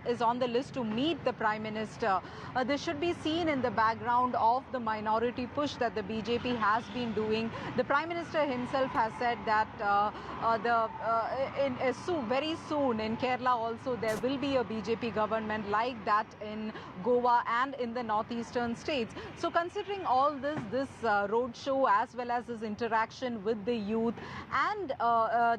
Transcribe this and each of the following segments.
is on the list to meet the Prime Minister. This should be seen in the background of the minority push that the BJP has been doing. The Prime Minister himself has said that very soon in Kerala also there will be a BJP government like that in Goa and in the northeastern states. So considering all this roadshow as well as this interaction with the youth and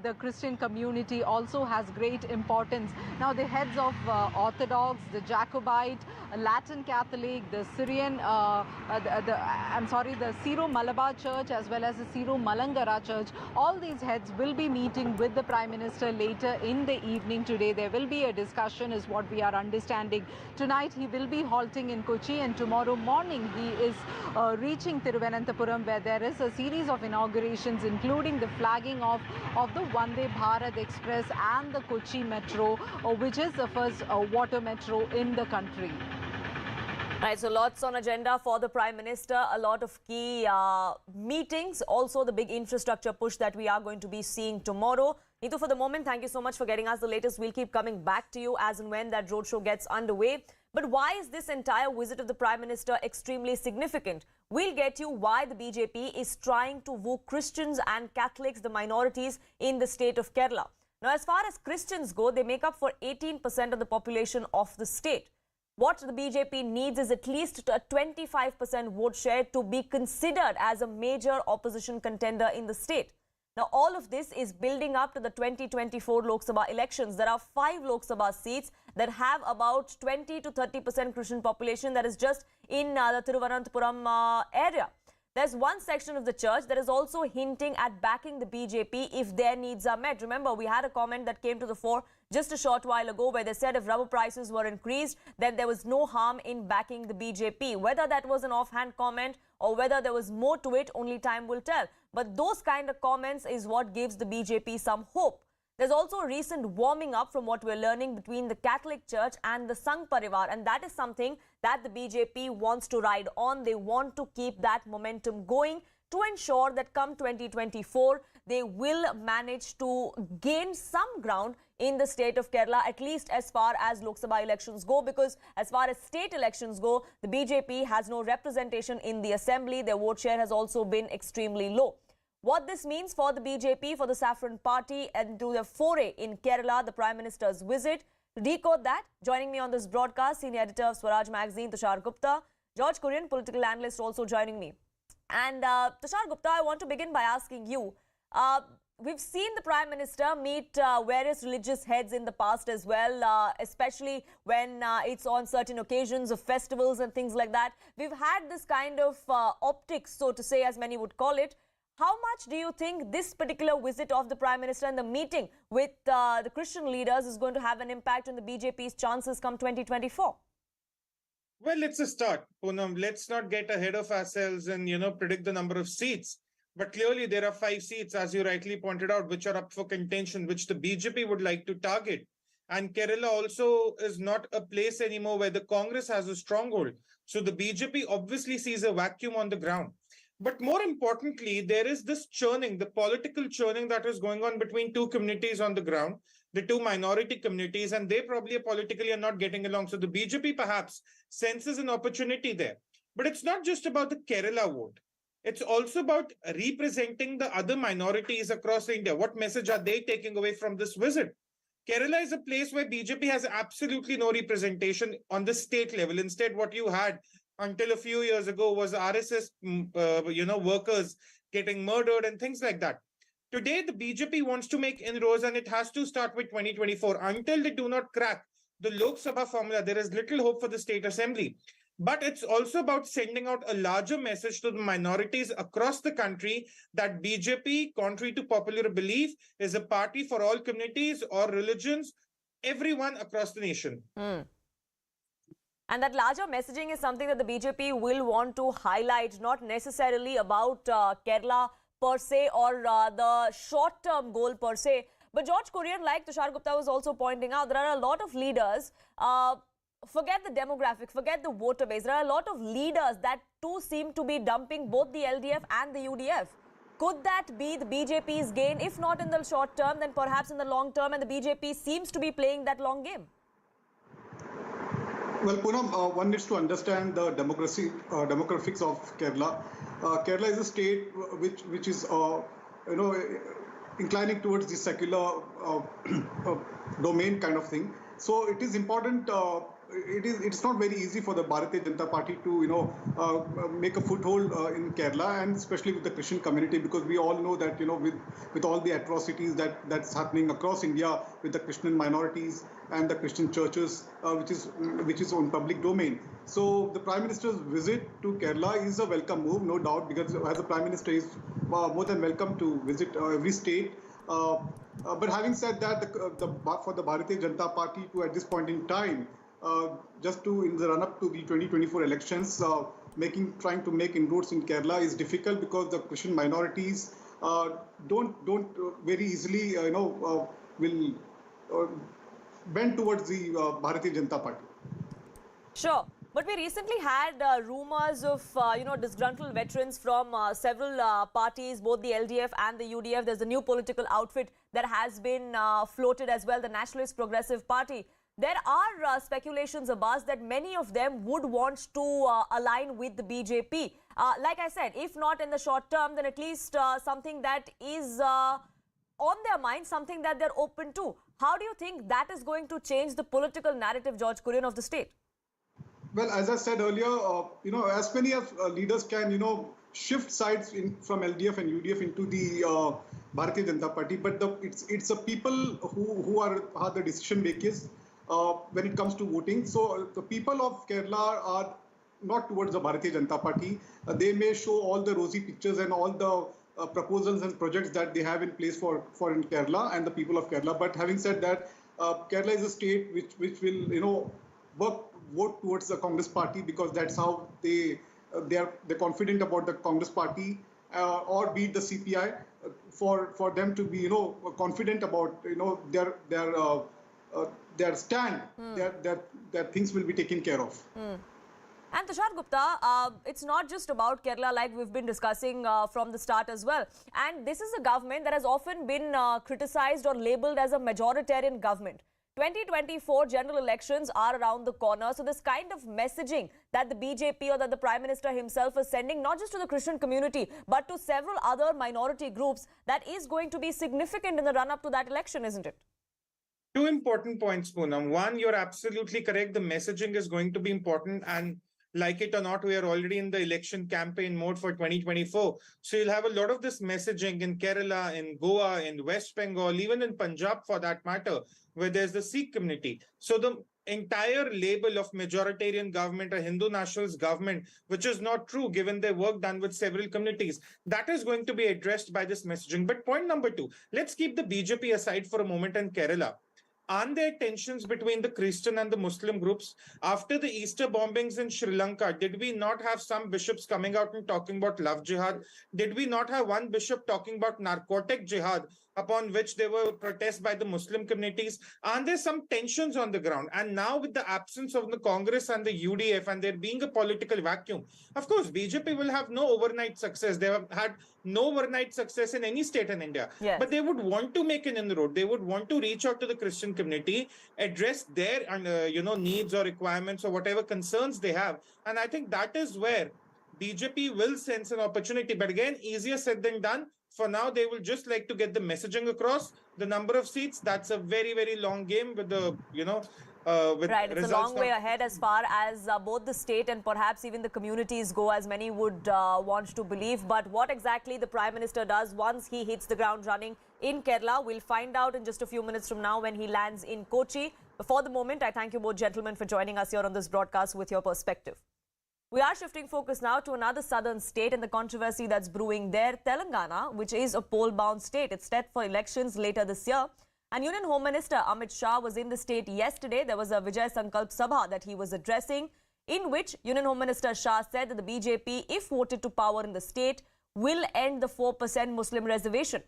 the Christian community also has great importance. Now the heads of Orthodox, the Jacobite, Latin Catholic, the Syrian, the Syro-Malabar Church as well as the Syro-Malangara Church, all these heads will be meeting with the Prime Minister later in the evening today. There will be a discussion is what we are understanding. Tonight he will be halting in Kochi and tomorrow morning he is reaching Thiruvananthapuram where there is a series of inaugurations including the flagging of the Vande Bharat Express and the Kochi Metro, which is the first water metro in the country. Right, so lots on agenda for the Prime Minister, a lot of key meetings, also the big infrastructure push that we are going to be seeing tomorrow. Neetu, for the moment, thank you so much for getting us the latest. We'll keep coming back to you as and when that roadshow gets underway. But why is this entire visit of the Prime Minister extremely significant? We'll get you why the BJP is trying to woo Christians and Catholics, the minorities in the state of Kerala. Now, as far as Christians go, they make up for 18% of the population of the state. What the BJP needs is at least a 25% vote share to be considered as a major opposition contender in the state. Now, all of this is building up to the 2024 Lok Sabha elections. There are 5 Lok Sabha seats that have about 20 to 30% Christian population that is just in the Thiruvananthapuram area. There's one section of the church that is also hinting at backing the BJP if their needs are met. Remember, we had a comment that came to the fore just a short while ago where they said if rubber prices were increased, then there was no harm in backing the BJP. Whether that was an offhand comment or whether there was more to it, only time will tell. But those kind of comments is what gives the BJP some hope. There's also a recent warming up from what we're learning between the Catholic Church and the Sangh Parivar, and that is something that the BJP wants to ride on. They want to keep that momentum going to ensure that come 2024, they will manage to gain some ground in the state of Kerala, at least as far as Lok Sabha elections go, because as far as state elections go, the BJP has no representation in the assembly. Their vote share has also been extremely low. What this means for the BJP, for the Saffron Party and to the foray in Kerala, the Prime Minister's visit. To decode that, joining me on this broadcast, Senior Editor of Swaraj Magazine, Tushar Gupta, George Kurian, political analyst, also joining me. And Tushar Gupta, I want to begin by asking you, we've seen the Prime Minister meet various religious heads in the past as well, especially when it's on certain occasions of festivals and things like that. We've had this kind of optics, so to say, as many would call it. How much do you think this particular visit of the Prime Minister and the meeting with the Christian leaders is going to have an impact on the BJP's chances come 2024? Well, it's a start, Poonam. Let's not get ahead of ourselves and, predict the number of seats. But clearly there are 5 seats, as you rightly pointed out, which are up for contention, which the BJP would like to target. And Kerala also is not a place anymore where the Congress has a stronghold. So the BJP obviously sees a vacuum on the ground. But more importantly, there is this churning, the political churning that is going on between 2 communities on the ground, the 2 minority communities, and they probably politically are not getting along. So the BJP perhaps senses an opportunity there. But it's not just about the Kerala vote. It's also about representing the other minorities across India. What message are they taking away from this visit? Kerala is a place where BJP has absolutely no representation on the state level. Instead, what you had until a few years ago was RSS, workers getting murdered and things like that. Today, the BJP wants to make inroads and it has to start with 2024. Until they do not crack the Lok Sabha formula, there is little hope for the state assembly. But it's also about sending out a larger message to the minorities across the country that BJP, contrary to popular belief, is a party for all communities or religions, everyone across the nation. And that larger messaging is something that the BJP will want to highlight, not necessarily about Kerala per se or the short-term goal per se. But George Kurian, like Tushar Gupta was also pointing out, there are a lot of leaders, forget the demographic, forget the voter base. There are a lot of leaders that too seem to be dumping both the LDF and the UDF. Could that be the BJP's gain? If not in the short term, then perhaps in the long term, and the BJP seems to be playing that long game. Well, Poonam, one needs to understand the demographics of Kerala. Kerala is a state which is inclining towards the secular domain kind of thing. So it is important. It's not very easy for the Bharatiya Janata Party to make a foothold in Kerala, and especially with the Christian community, because we all know that with all the atrocities that's happening across India with the Christian minorities and the Christian churches, which is on public domain. So the Prime Minister's visit to Kerala is a welcome move, no doubt, because as the Prime Minister is more than welcome to visit every state. But having said that, for the Bharatiya Janata Party to at this point in time, just to in the run-up to the 2024 elections, trying to make inroads in Kerala is difficult, because the Christian minorities don't very easily will bend towards the Bharatiya Janata Party. Sure. But we recently had rumors of, disgruntled veterans from several parties, both the LDF and the UDF. There's a new political outfit that has been floated as well, the Nationalist Progressive Party. There are speculations, Abbas, that many of them would want to align with the BJP. Like I said, if not in the short term, then at least something that is on their mind, something that they're open to. How do you think that is going to change the political narrative, George Kurian, of the state? Well, as I said earlier, as many of leaders can, shift sides from LDF and UDF into the Bharatiya Janata Party, but it's the people who are the decision makers when it comes to voting. So the people of Kerala are not towards the Bharatiya Janata Party. They may show all the rosy pictures and all the proposals and projects that they have in place for in Kerala and the people of Kerala. But having said that, Kerala is a state which will, vote towards the Congress Party, because that's how they're confident about the Congress Party, or be it the CPI, for them to be confident about their stand, that things will be taken care of. And Tushar Gupta, it's not just about Kerala, like we've been discussing from the start as well. And this is a government that has often been criticized or labelled as a majoritarian government. 2024 general elections are around the corner. So this kind of messaging that the BJP or that the Prime Minister himself is sending, not just to the Christian community, but to several other minority groups, that is going to be significant in the run-up to that election, isn't it? Two important points, Poonam. One, you're absolutely correct. The messaging is going to be important, and like it or not, we are already in the election campaign mode for 2024. So you'll have a lot of this messaging in Kerala, in Goa, in West Bengal, even in Punjab for that matter, where there's the Sikh community. So the entire label of majoritarian government or Hindu nationalist government, which is not true given their work done with several communities, that is going to be addressed by this messaging. But point number two, let's keep the BJP aside for a moment in Kerala. Aren't there tensions between the Christian and the Muslim groups? After the Easter bombings in Sri Lanka, did we not have some bishops coming out and talking about love jihad? Did we not have one bishop talking about narcotic jihad, upon which there were protests by the Muslim communities? Aren't there some tensions on the ground? And now with the absence of the Congress and the UDF and there being a political vacuum, of course, BJP will have no overnight success. They have had no overnight success in any state in India. Yes. But they would want to make an inroad. They would want to reach out to the Christian community, address their needs or requirements or whatever concerns they have. And I think that is where BJP will sense an opportunity. But again, easier said than done. For now, they will just like to get the messaging across. The number of seats, that's a very, very long game with the, right, it's a long way ahead as far as both the state and perhaps even the communities go, as many would want to believe. But what exactly the Prime Minister does once he hits the ground running in Kerala, we'll find out in just a few minutes from now when he lands in Kochi. But for the moment, I thank you both gentlemen for joining us here on this broadcast with your perspective. We are shifting focus now to another southern state and the controversy that's brewing there, Telangana, which is a poll-bound state. It's set for elections later this year. And Union Home Minister Amit Shah was in the state yesterday. There was a Vijay Sankalp Sabha that he was addressing, in which Union Home Minister Shah said that the BJP, if voted to power in the state, will end the 4% Muslim reservation.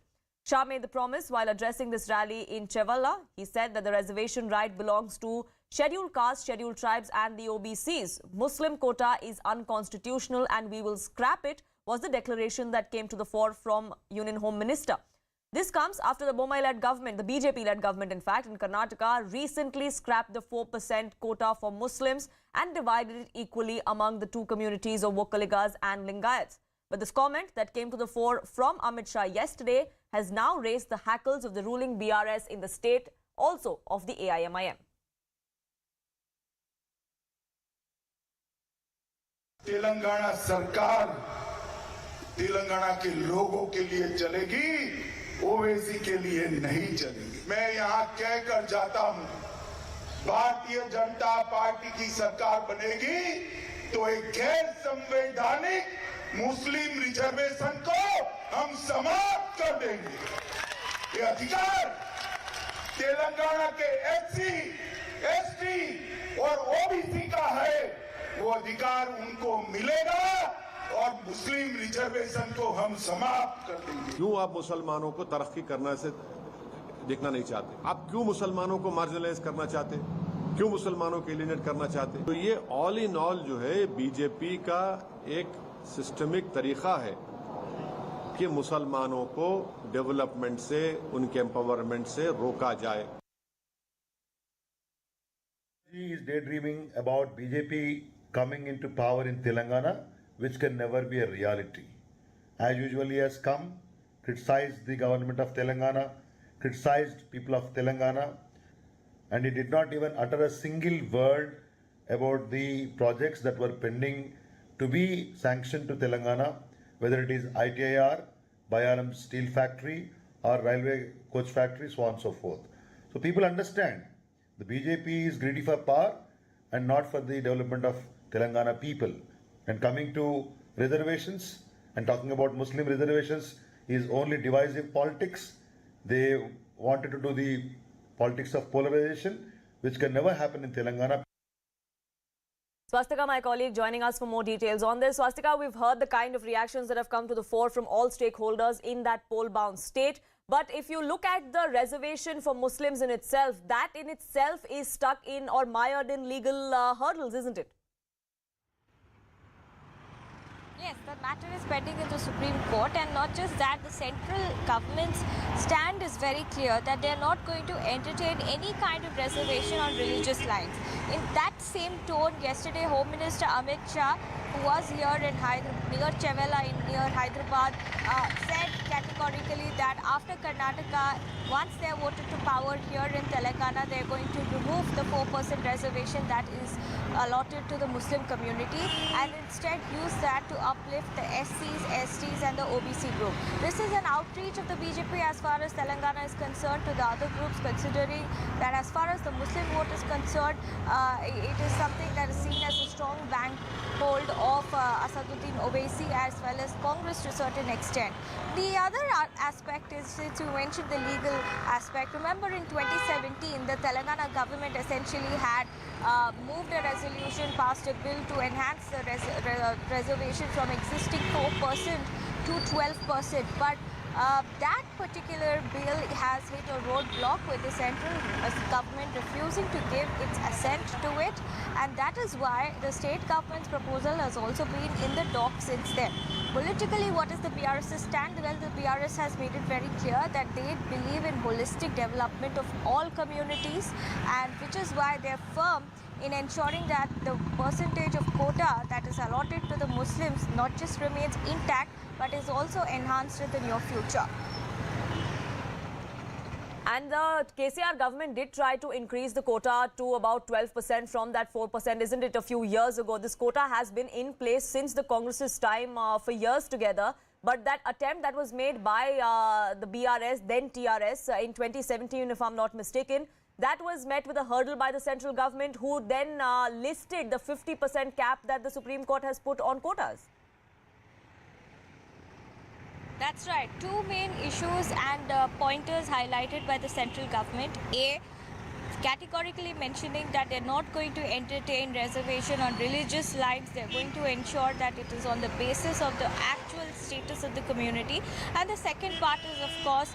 Shah made the promise while addressing this rally in Chevalla. He said that the reservation right belongs to scheduled castes, scheduled tribes and the OBCs. Muslim quota is unconstitutional and we will scrap it was the declaration that came to the fore from Union Home Minister. This comes after the BOMA-led government, the BJP-led government in fact, in Karnataka recently scrapped the 4% quota for Muslims and divided it equally among the two communities of Vokkaligas and Lingayats. But this comment that came to the fore from Amit Shah yesterday has now raised the hackles of the ruling BRS in the state, also of the AIMIM. Telangana सरकार तेलंगाना के लोगों के लिए चलेगी, ओवैसी के लिए नहीं चलेगी। मैं यहाँ कहकर जाता हूँ, भारतीय जनता पार्टी की सरकार बनेगी तो एक गैर संवैधानिक मुस्लिम रिजर्वेशन को हम समाप्त कर देंगे। ये अधिकार तेलंगाना के एससी, एसटी और ओबीसी का है, वो अधिकार उनको मिलेगा और मुस्लिम रिजर्वेशन को हम समाप्त कर देंगे। क्यों आप मुसलमानों को तरक्की करना से देखना नहीं चाहते? आप क्यों मुसलमानों को मार्जिनलाइज करना चाहते? क्यों मुसलमानों को एलिनेट करना चाहते? तो ये ऑल इन ऑल जो है बीजेपी का एक सिस्टमिक तरीका है कि मुसलमानों को डेवलपमेंट से, उनके एम्पावरमेंट से रोका जाए। He is daydreaming about BJP coming into power in Telangana, which can never be a reality. As usual, he has come, criticized the government of Telangana, criticized people of Telangana, and he did not even utter a single word about the projects that were pending to be sanctioned to Telangana, whether it is ITIR, Bayaram Steel Factory, or Railway Coach Factory, so on and so forth. So people understand the BJP is greedy for power and not for the development of Telangana people. And coming to reservations and talking about Muslim reservations is only divisive politics. They wanted to do the politics of polarization, which can never happen in Telangana. Swastika, my colleague, joining us for more details on this. Swastika, we've heard the kind of reactions that have come to the fore from all stakeholders in that poll-bound state. But if you look at the reservation for Muslims in itself, that in itself is stuck in or mired in legal hurdles, isn't it? Yes, the matter is pending in the Supreme Court, and not just that, the central government's stand is very clear that they are not going to entertain any kind of reservation on religious lines. In that same tone, yesterday Home Minister Amit Shah, who was here in near Chevela near Hyderabad, said categorically that after Karnataka, once they are voted to power here in Telangana, they are going to remove the 4% reservation that is allotted to the Muslim community and instead use that to uplift the SCs, STs and the OBC group. This is an outreach of the BJP as far as Telangana is concerned to the other groups, considering that as far as the Muslim vote is concerned, it is something that is seen as a strong bankhold of Asaduddin Owaisi as well as Congress to a certain extent. The other aspect is, since you mentioned the legal aspect, remember in 2017 the Telangana government essentially had moved a resolution, passed a bill to enhance the reservation from existing 4% to 12%. But that particular bill has hit a roadblock with the central government refusing to give its assent to it, and that is why the state government's proposal has also been in the dock since then. Politically, what is the BRS's stand? Well, the BRS has made it very clear that they believe in holistic development of all communities, and which is why they are firm in ensuring that the percentage of quota that is allotted to the Muslims not just remains intact but is also enhanced in the near future. And the KCR government did try to increase the quota to about 12% from that 4%, isn't it, a few years ago? This quota has been in place since the Congress's time for years together. But that attempt that was made by the BRS, then TRS, in 2017, if I'm not mistaken, that was met with a hurdle by the central government, who then listed the 50% cap that the Supreme Court has put on quotas. That's right. Two main issues and pointers highlighted by the central government. A, categorically mentioning that they're not going to entertain reservation on religious lines. They're going to ensure that it is on the basis of the actual status of the community. And the second part is, of course,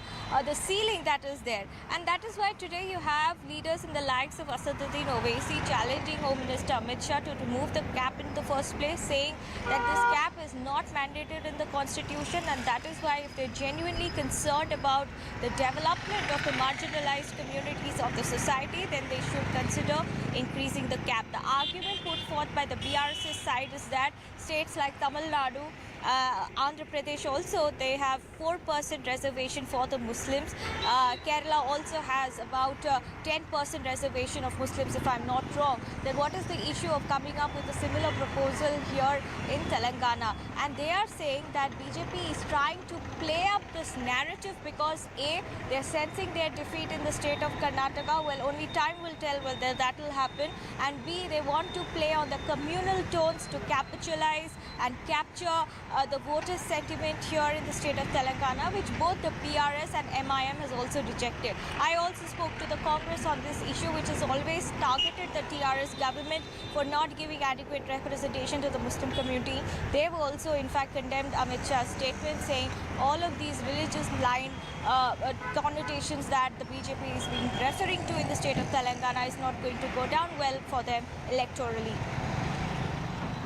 the ceiling that is there. And that is why today you have leaders in the likes of Asaduddin Owaisi challenging Home Minister Amit Shah to remove the cap in the first place, saying that this cap is not mandated in the constitution, and that is why if they're genuinely concerned about the development of the marginalized communities of the society, then they should consider increasing the cap. The argument put forth by the BRS's side is that states like Tamil Nadu, Andhra Pradesh also, they have 4% reservation for the Muslims. Kerala also has about 10% reservation of Muslims, if I'm not wrong. Then what is the issue of coming up with a similar proposal here in Telangana? And they are saying that BJP is trying to play up this narrative because A, they're sensing their defeat in the state of Karnataka. Well, only time will tell whether that will happen. And B, they want to play on the communal tones to capitalize and capture the voters' sentiment here in the state of Telangana, which both the PRS and MIM has also rejected. I also spoke to the Congress on this issue, which has always targeted the TRS government for not giving adequate representation to the Muslim community. They've also, in fact, condemned Amit Shah's statement, saying all of these religious line connotations that the BJP is being referring to in the state of Telangana is not going to go down well for them electorally.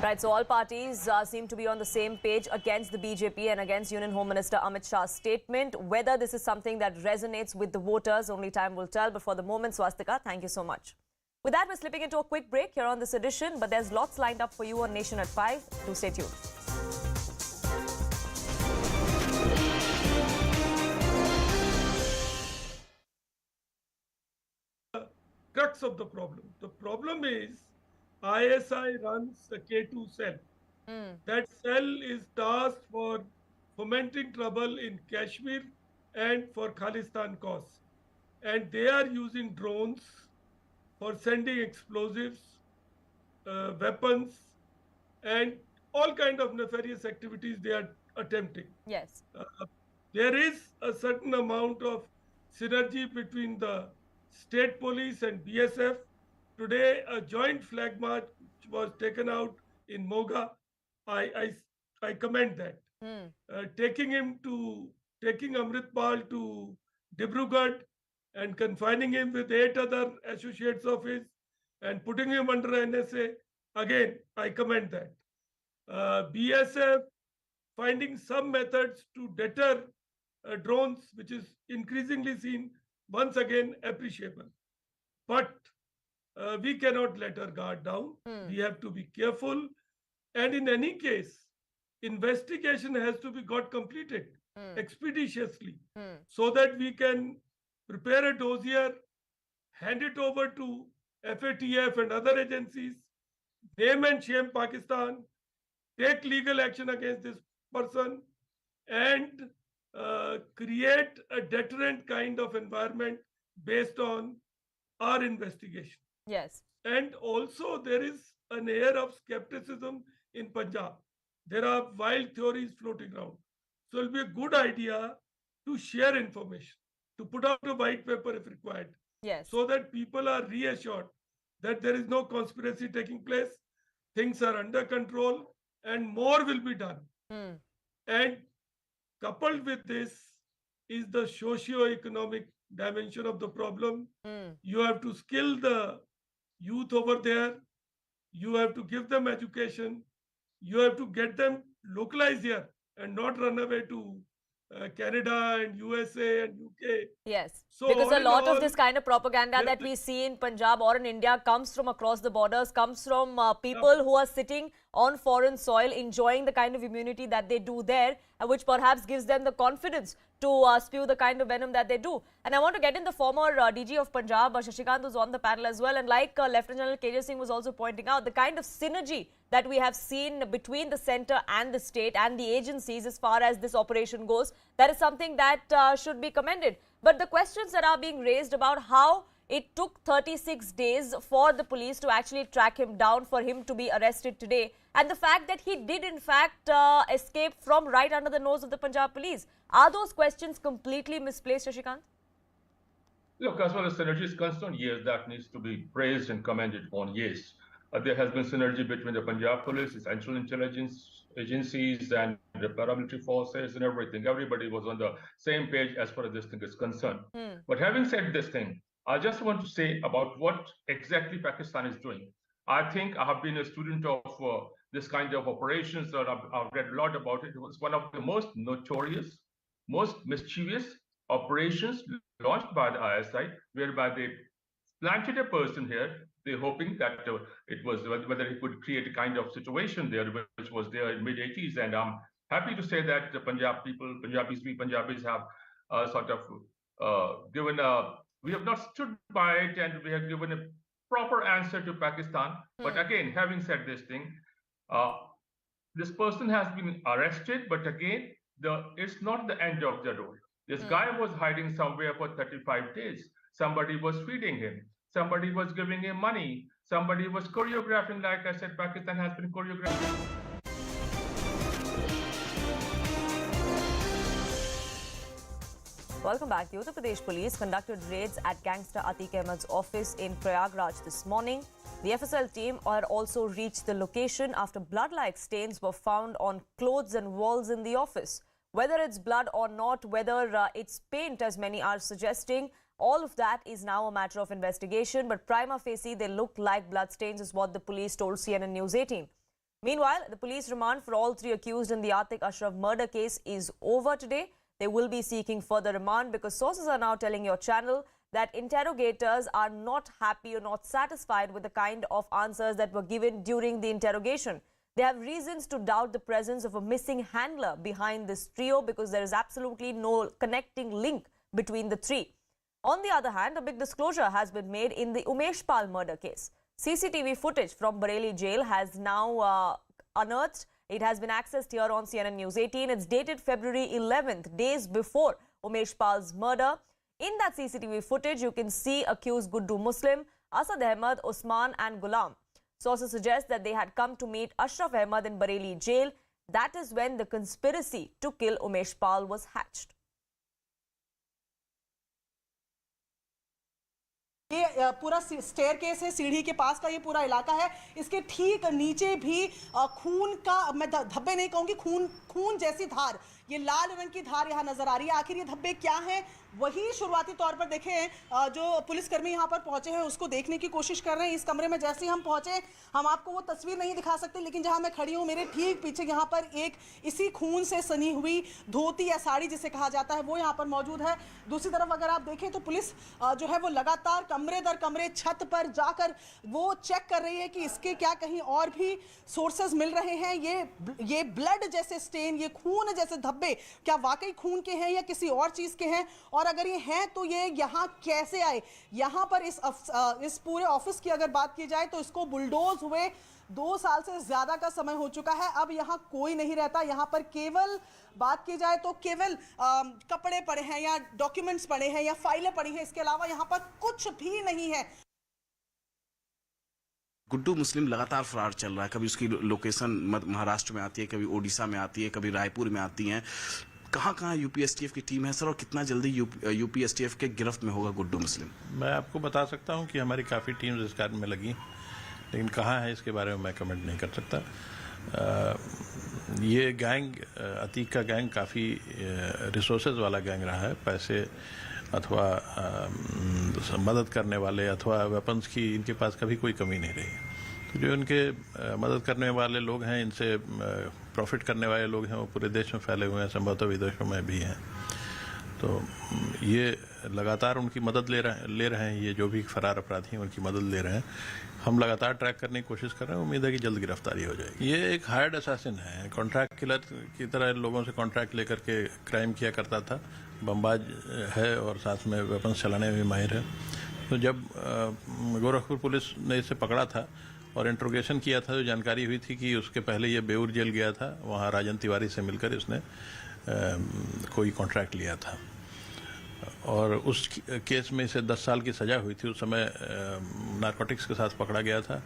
Right, so all parties seem to be on the same page against the BJP and against Union Home Minister Amit Shah's statement. Whether this is something that resonates with the voters, only time will tell. But for the moment, Swastika, thank you so much. With that, we're slipping into a quick break here on this edition. But there's lots lined up for you on Nation at 5. Do stay tuned. Crux of the problem. The problem is ISI runs the K2 cell. That cell is tasked for fomenting trouble in Kashmir and for Khalistan cause. And they are using drones for sending explosives, weapons, and all kind of nefarious activities they are attempting. Yes. There is a certain amount of synergy between the state police and BSF. Today, a joint flag march was taken out in Moga. I commend that. Taking Amritpal to Dibrugarh and confining him with 8 other associates of his and putting him under NSA, again, I commend that. BSF finding some methods to deter drones, which is increasingly seen, once again, appreciable. But we cannot let our guard down. We have to be careful. And in any case, investigation has to be got completed expeditiously so that we can prepare a dossier, hand it over to FATF and other agencies, name and shame Pakistan, take legal action against this person, and create a deterrent kind of environment based on our investigation. Yes. And also there is an air of skepticism in Punjab. There are wild theories floating around. So it will be a good idea to share information, to put out a white paper if required. Yes. So that people are reassured that there is no conspiracy taking place, things are under control, and more will be done. And coupled with this is the socio-economic dimension of the problem. You have to skill the youth over there. You have to give them education. You have to get them localized here and not run away to Canada and USA and UK. Yes, so because a lot of this kind of propaganda that we see in Punjab or in India comes from across the borders, comes from people who are sitting on foreign soil, enjoying the kind of immunity that they do there, which perhaps gives them the confidence to spew the kind of venom that they do. And I want to get in the former DG of Punjab, Shashikant, who's on the panel as well. And like Lieutenant General KJ Singh was also pointing out, the kind of synergy that we have seen between the centre and the state and the agencies as far as this operation goes, that is something that should be commended. But the questions that are being raised about how it took 36 days for the police to actually track him down, for him to be arrested today, and the fact that he did in fact escape from right under the nose of the Punjab police. Are those questions completely misplaced, Shashikant? Look, as far as synergy is concerned, yes, that needs to be praised and commended on. Yes, there has been synergy between the Punjab Police, the Central Intelligence Agencies, and the paramilitary forces and everything. Everybody was on the same page as far as this thing is concerned. But having said this thing, I just want to say about what exactly Pakistan is doing. I think I have been a student of this kind of operations, or I've read a lot about it. It was one of the most notorious, most mischievous operations launched by the ISI, whereby they planted a person here. They're hoping that it was whether it could create a kind of situation there, which was there in mid-80s. And I'm happy to say that the we Punjabis have sort of given we have not stood by it, and we have given a proper answer to Pakistan. But again, having said this thing, this person has been arrested, but again, it's not the end of the road. This guy was hiding somewhere for 35 days. Somebody was feeding him. Somebody was giving him money. Somebody was choreographing. Like I said, Pakistan has been choreographing. Welcome back. The Uttar Pradesh police conducted raids at gangster Atiq Ahmed's office in Prayagraj this morning. The FSL team had also reached the location after blood-like stains were found on clothes and walls in the office. Whether it's blood or not, whether it's paint, as many are suggesting, all of that is now a matter of investigation. But prima facie, they look like bloodstains, is what the police told CNN News 18. Meanwhile, the police remand for all three accused in the Atiq Ashraf murder case is over today. They will be seeking further remand because sources are now telling your channel that interrogators are not happy or not satisfied with the kind of answers that were given during the interrogation. They have reasons to doubt the presence of a missing handler behind this trio because there is absolutely no connecting link between the three. On the other hand, a big disclosure has been made in the Umesh Pal murder case. CCTV footage from Bareilly jail has now unearthed. It has been accessed here on CNN News 18. It's dated February 11th, days before Umesh Pal's murder. In that CCTV footage, you can see accused Guddu Muslim, Asad Ahmed, Usman and Ghulam. Sources suggest that they had come to meet Ashraf Ahmed in Bareilly jail. That is when the conspiracy to kill Umesh Pal was hatched. ये पूरा staircase है, सीढ़ी के पास का ये पूरा इलाका है। इसके ठीक नीचे भी खून का, मैं धब्बे नहीं कहूँगी, खून जैसी धार, ये लाल रंग की धार यहाँ नजर आ रही है। आखिर ये धब्बे क्या हैं, वही शुरुआती तौर पर देखें जो पुलिसकर्मी यहाँ पर पहुंचे हैं उसको देखने की कोशिश कर रहे हैं। इस कमरे में जैसे ही हम पहुंचे, हम आपको वो तस्वीर नहीं दिखा सकते, लेकिन जहाँ मैं खड़ी हूँ मेरे ठीक पीछे यहाँ पर एक इसी खून से सनी हुई धोती या साड़ी जिसे कहा जाता है वो यहाँ पर मौजूद है। दूसरी तरफ अगर आप देखें तो पुलिस जो है वो लगातार कमरे दर कमरे छत पर जाकर वो चेक कर रही है कि इसके क्या कहीं और भी सोर्सेज मिल रहे हैं। ये ब्लड जैसे स्टेन, ये खून जैसे धब्बे क्या वाकई खून के हैं या किसी और चीज के हैं, और अगर ये हैं तो ये यहाँ कैसे आए। यहाँ पर इस पूरे ऑफिस की अगर बात की जाए तो इसको बुलडोज हुए 2 साल से ज्यादा का समय हो चुका है। अब यहाँ कोई नहीं रहता। यहाँ पर केवल बात की जाए तो केवल कपड़े पड़े हैं या डॉक्यूमेंट्स पड़े हैं या फाइलें पड़ी हैं, इसके अलावा यहाँ पर कुछ भी नहीं है। गुड्डू मुस्लिम लगातार फरार चल रहा है। कभी उसकी लोकेशन महाराष्ट्र में आती है, कभी ओडिशा में आती है, कभी रायपुर में आती है। कहाँ यूपीएसटीएफ की टीम है सर, और कितना जल्दी यूपीएसटीएफ के गिरफ्त में होगा गुड्डू मुस्लिम? मैं आपको बता सकता हूं कि हमारी काफ़ी टीम्स इस कार्य में लगी, लेकिन कहाँ है इसके बारे में मैं कमेंट नहीं कर सकता। ये गैंग, अतीक का गैंग काफ़ी रिसोर्सेज वाला गैंग रहा है। पैसे अथवा मदद करने वाले अथवा वेपन्स की इनके पास कभी कोई कमी नहीं रही। तो जो इनके मदद करने वाले लोग हैं, इनसे प्रॉफिट करने वाले लोग हैं, वो पूरे देश में फैले हुए हैं, संभवतः विदेशों में भी हैं। तो ये लगातार उनकी मदद ले रहे हैं। ये जो भी फरार अपराधी हैं उनकी मदद ले रहे हैं। हम लगातार ट्रैक करने की कोशिश कर रहे हैं। उम्मीद है कि जल्द गिरफ्तारी हो जाएगी। ये एक हायर्ड असैसिन है, कॉन्ट्रैक्ट किलर की तरह लोगों से कॉन्ट्रैक्ट लेकर के क्राइम किया करता था। बमबाज है और साथ में वेपन्स चलाने में भी माहिर है। तो जब गोरखपुर पुलिस ने इसे पकड़ा था और इंट्रोगेशन किया था, तो जानकारी हुई थी कि उसके पहले ये बेऊर जेल गया था, वहाँ राजन तिवारी से मिलकर इसने कोई कॉन्ट्रैक्ट लिया था और उस केस में इसे 10 साल की सज़ा हुई थी। उस समय नारकोटिक्स के साथ पकड़ा गया था।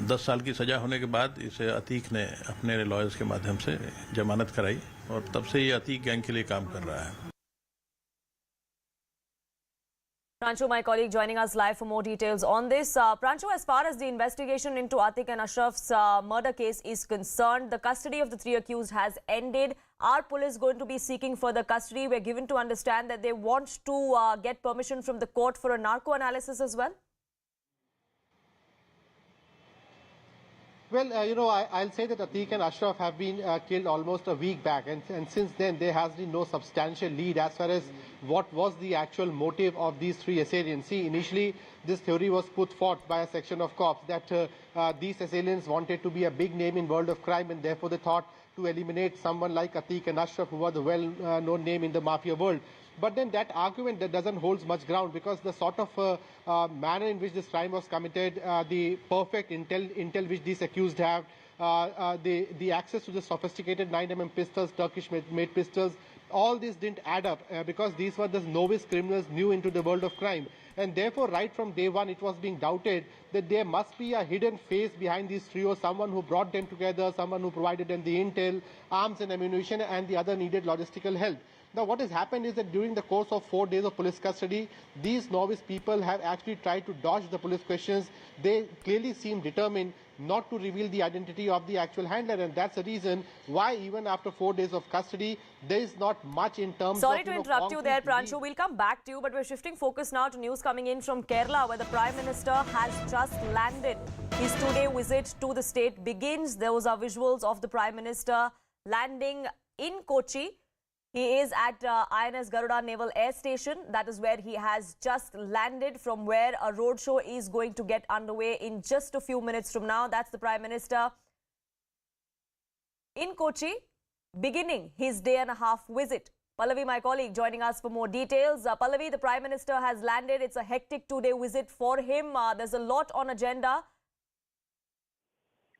10 साल की सज़ा होने के बाद इसे अतीक ने अपने लॉयर्स के माध्यम से जमानत कराई और तब से ये अतीक गैंग के लिए काम कर रहा है। Pranchu, my colleague, joining us live for more details on this. Pranchu, as far as the investigation into Atiq and Ashraf's murder case is concerned, the custody of the three accused has ended. Are police going to be seeking further custody? We're given to understand that they want to get permission from the court for a narco analysis as well. Well, I'll say that Atiq and Ashraf have been killed almost a week back, and since then there has been no substantial lead as far as what was the actual motive of these three assailants. See, initially this theory was put forth by a section of cops that these assailants wanted to be a big name in world of crime, and therefore they thought to eliminate someone like Atiq and Ashraf, who was a well-known name in the mafia world. But then that argument that doesn't hold much ground, because the sort of manner in which this crime was committed, the perfect intel which these accused have, the access to the sophisticated 9mm pistols, Turkish-made pistols, all this didn't add up because these were the novice criminals new into the world of crime. And therefore, right from day one, it was being doubted that there must be a hidden face behind these trio, someone who brought them together, someone who provided them the intel, arms and ammunition, and the other needed logistical help. Now, what has happened is that during the course of 4 days of police custody, these novice people have actually tried to dodge the police questions. They clearly seem determined not to reveal the identity of the actual handler, and that's the reason why even after 4 days of custody, there is not much in terms Sorry of... to interrupt you there, Pranchu. We'll come back to you, but we're shifting focus now to news coming in from Kerala, where the Prime Minister has just landed. His two-day visit to the state begins. Those are visuals of the Prime Minister landing in Kochi. He is at INS Garuda Naval Air Station. That is where he has just landed, from where a roadshow is going to get underway in just a few minutes from now. That's the Prime Minister in Kochi, beginning his day-and-a-half visit. Pallavi, my colleague, joining us for more details. Pallavi, the Prime Minister has landed. It's a hectic two-day visit for him. There's a lot on agenda.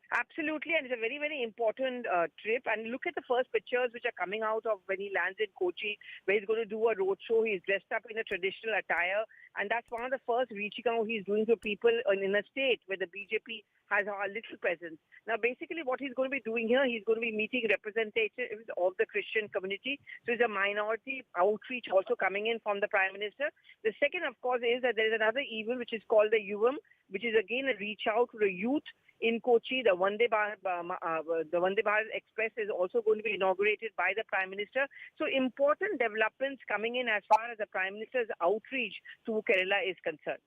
Absolutely, and it's a very, very important trip. And look at the first pictures which are coming out of when he lands in Kochi, where he's going to do a roadshow. He's dressed up in a traditional attire, and that's one of the first reaching out he's doing to people in a state where the BJP has a little presence. Now, basically, what he's going to be doing here, he's going to be meeting representatives of the Christian community. So it's a minority outreach also coming in from the Prime Minister. The second, of course, is that there is another event which is called the Yuvam, which is again a reach out to the youth in Kochi. The Vande Bharat Express is also going to be inaugurated by the Prime Minister. So important developments coming in as far as the Prime Minister's outreach to Kerala is concerned.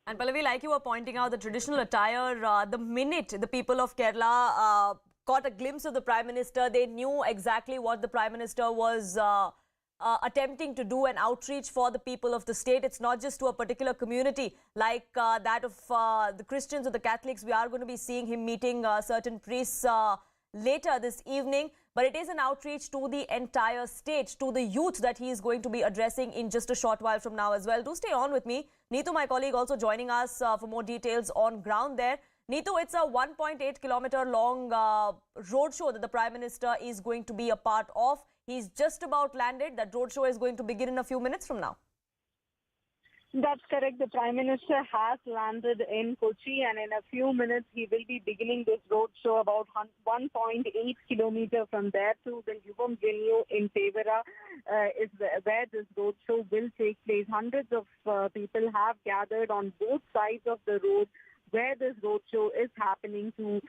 And Pallavi, like you were pointing out, the traditional attire, the minute the people of Kerala caught a glimpse of the Prime Minister, they knew exactly what the Prime Minister was attempting to do, an outreach for the people of the state. It's not just to a particular community like that of the Christians or the Catholics. We are going to be seeing him meeting certain priests later this evening. But it is an outreach to the entire state, to the youth, that he is going to be addressing in just a short while from now as well. Do stay on with me. Neetu, my colleague, also joining us for more details on ground there. Neetu, it's a 1.8 kilometer long roadshow that the Prime Minister is going to be a part of. He's just about landed. That roadshow is going to begin in a few minutes from now. That's correct. The Prime Minister has landed in Kochi, and in a few minutes he will be beginning this roadshow about 1.8 kilometers from there to the Yuvam venue in Tevera is where this roadshow will take place. Hundreds of people have gathered on both sides of the road where this roadshow is happening to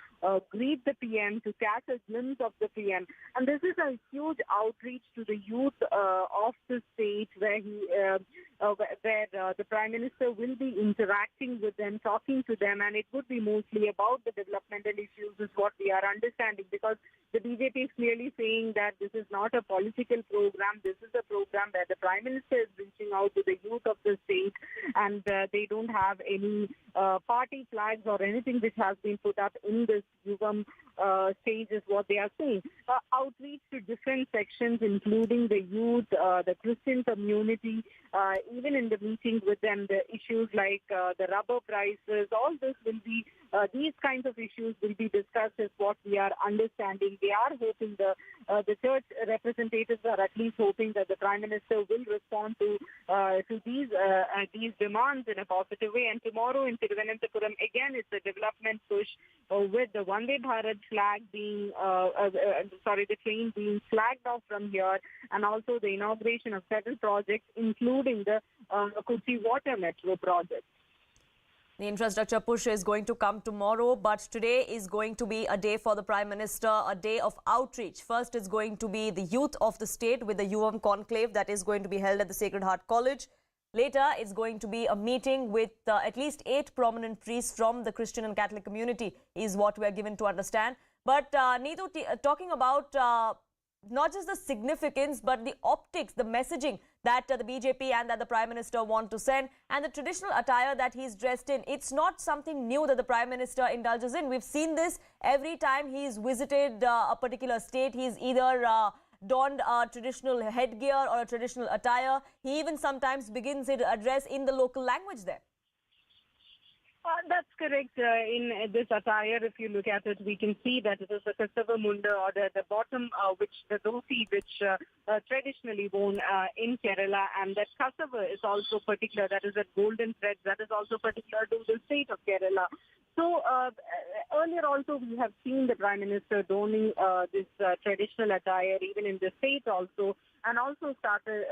greet the PM, to catch a glimpse of the PM. And this is a huge outreach to the youth of the state where the Prime Minister will be interacting with them, talking to them, and it would be mostly about the developmental issues is what we are understanding, because the BJP is clearly saying that this is not a political program. This is a program where the Prime Minister is reaching out to the youth of the state, and they don't have any party flags or anything which has been put up in this Yuvam stage is what they are saying. Outreach to different sections, including the youth, the Christian community, even in the meeting with them, the issues like the rubber prices, all this will be, these kinds of issues will be discussed is what we are understanding. They are hoping the the church representatives are at least hoping that the Prime Minister will respond to these demands in a positive way. And tomorrow in Thiruvananthapuram, again, it's a development push with the Vande Bharat flag being, the train being flagged off from here, and also the inauguration of several projects, including the Kochi water metro project. The infrastructure push is going to come tomorrow, but today is going to be a day for the Prime Minister, a day of outreach. First is going to be the youth of the state with the UM conclave that is going to be held at the Sacred Heart College. Later, it's going to be a meeting with at least 8 prominent priests from the Christian and Catholic community, is what we are given to understand. But Neetu, talking about not just the significance, but the optics, the messaging that the BJP and that the Prime Minister want to send, and the traditional attire that he's dressed in. It's not something new that the Prime Minister indulges in. We've seen this every time he's visited a particular state. He's either donned a traditional headgear or a traditional attire. He even sometimes begins his address in the local language there. That's correct. In this attire, if you look at it, we can see that it is the Kasava Munda, or the bottom, the dhosi, which traditionally worn in Kerala, and that Kasava is also particular. That is that golden thread that is also particular to the state of Kerala. So earlier also we have seen the Prime Minister donning this traditional attire even in the state also, and also started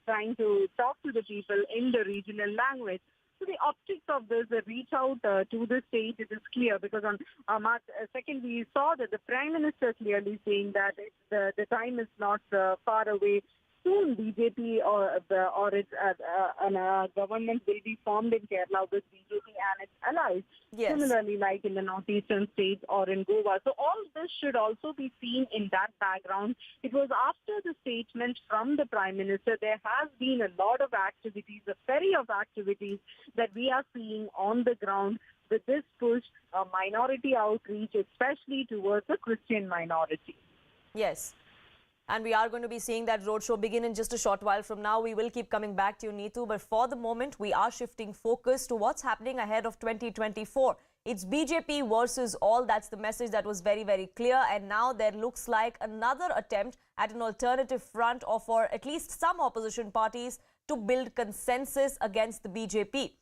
trying to talk to the people in the regional language. So the optics of this reach out to the state, it is clear, because on March 2nd we saw that the Prime Minister clearly saying that the time is not far away. Soon BJP or its government will be formed in Kerala with BJP and its allies. Yes. Similarly, like in the northeastern states or in Goa. So all this should also be seen in that background. It was after the statement from the Prime Minister, there has been a lot of activities, a ferry of activities that we are seeing on the ground with this push, minority outreach, especially towards the Christian minority. Yes. And we are going to be seeing that roadshow begin in just a short while from now. We will keep coming back to you, Neetu. But for the moment, we are shifting focus to what's happening ahead of 2024. It's BJP versus all. That's the message that was very, very clear. And now there looks like another attempt at an alternative front, or for at least some opposition parties to build consensus against the BJP.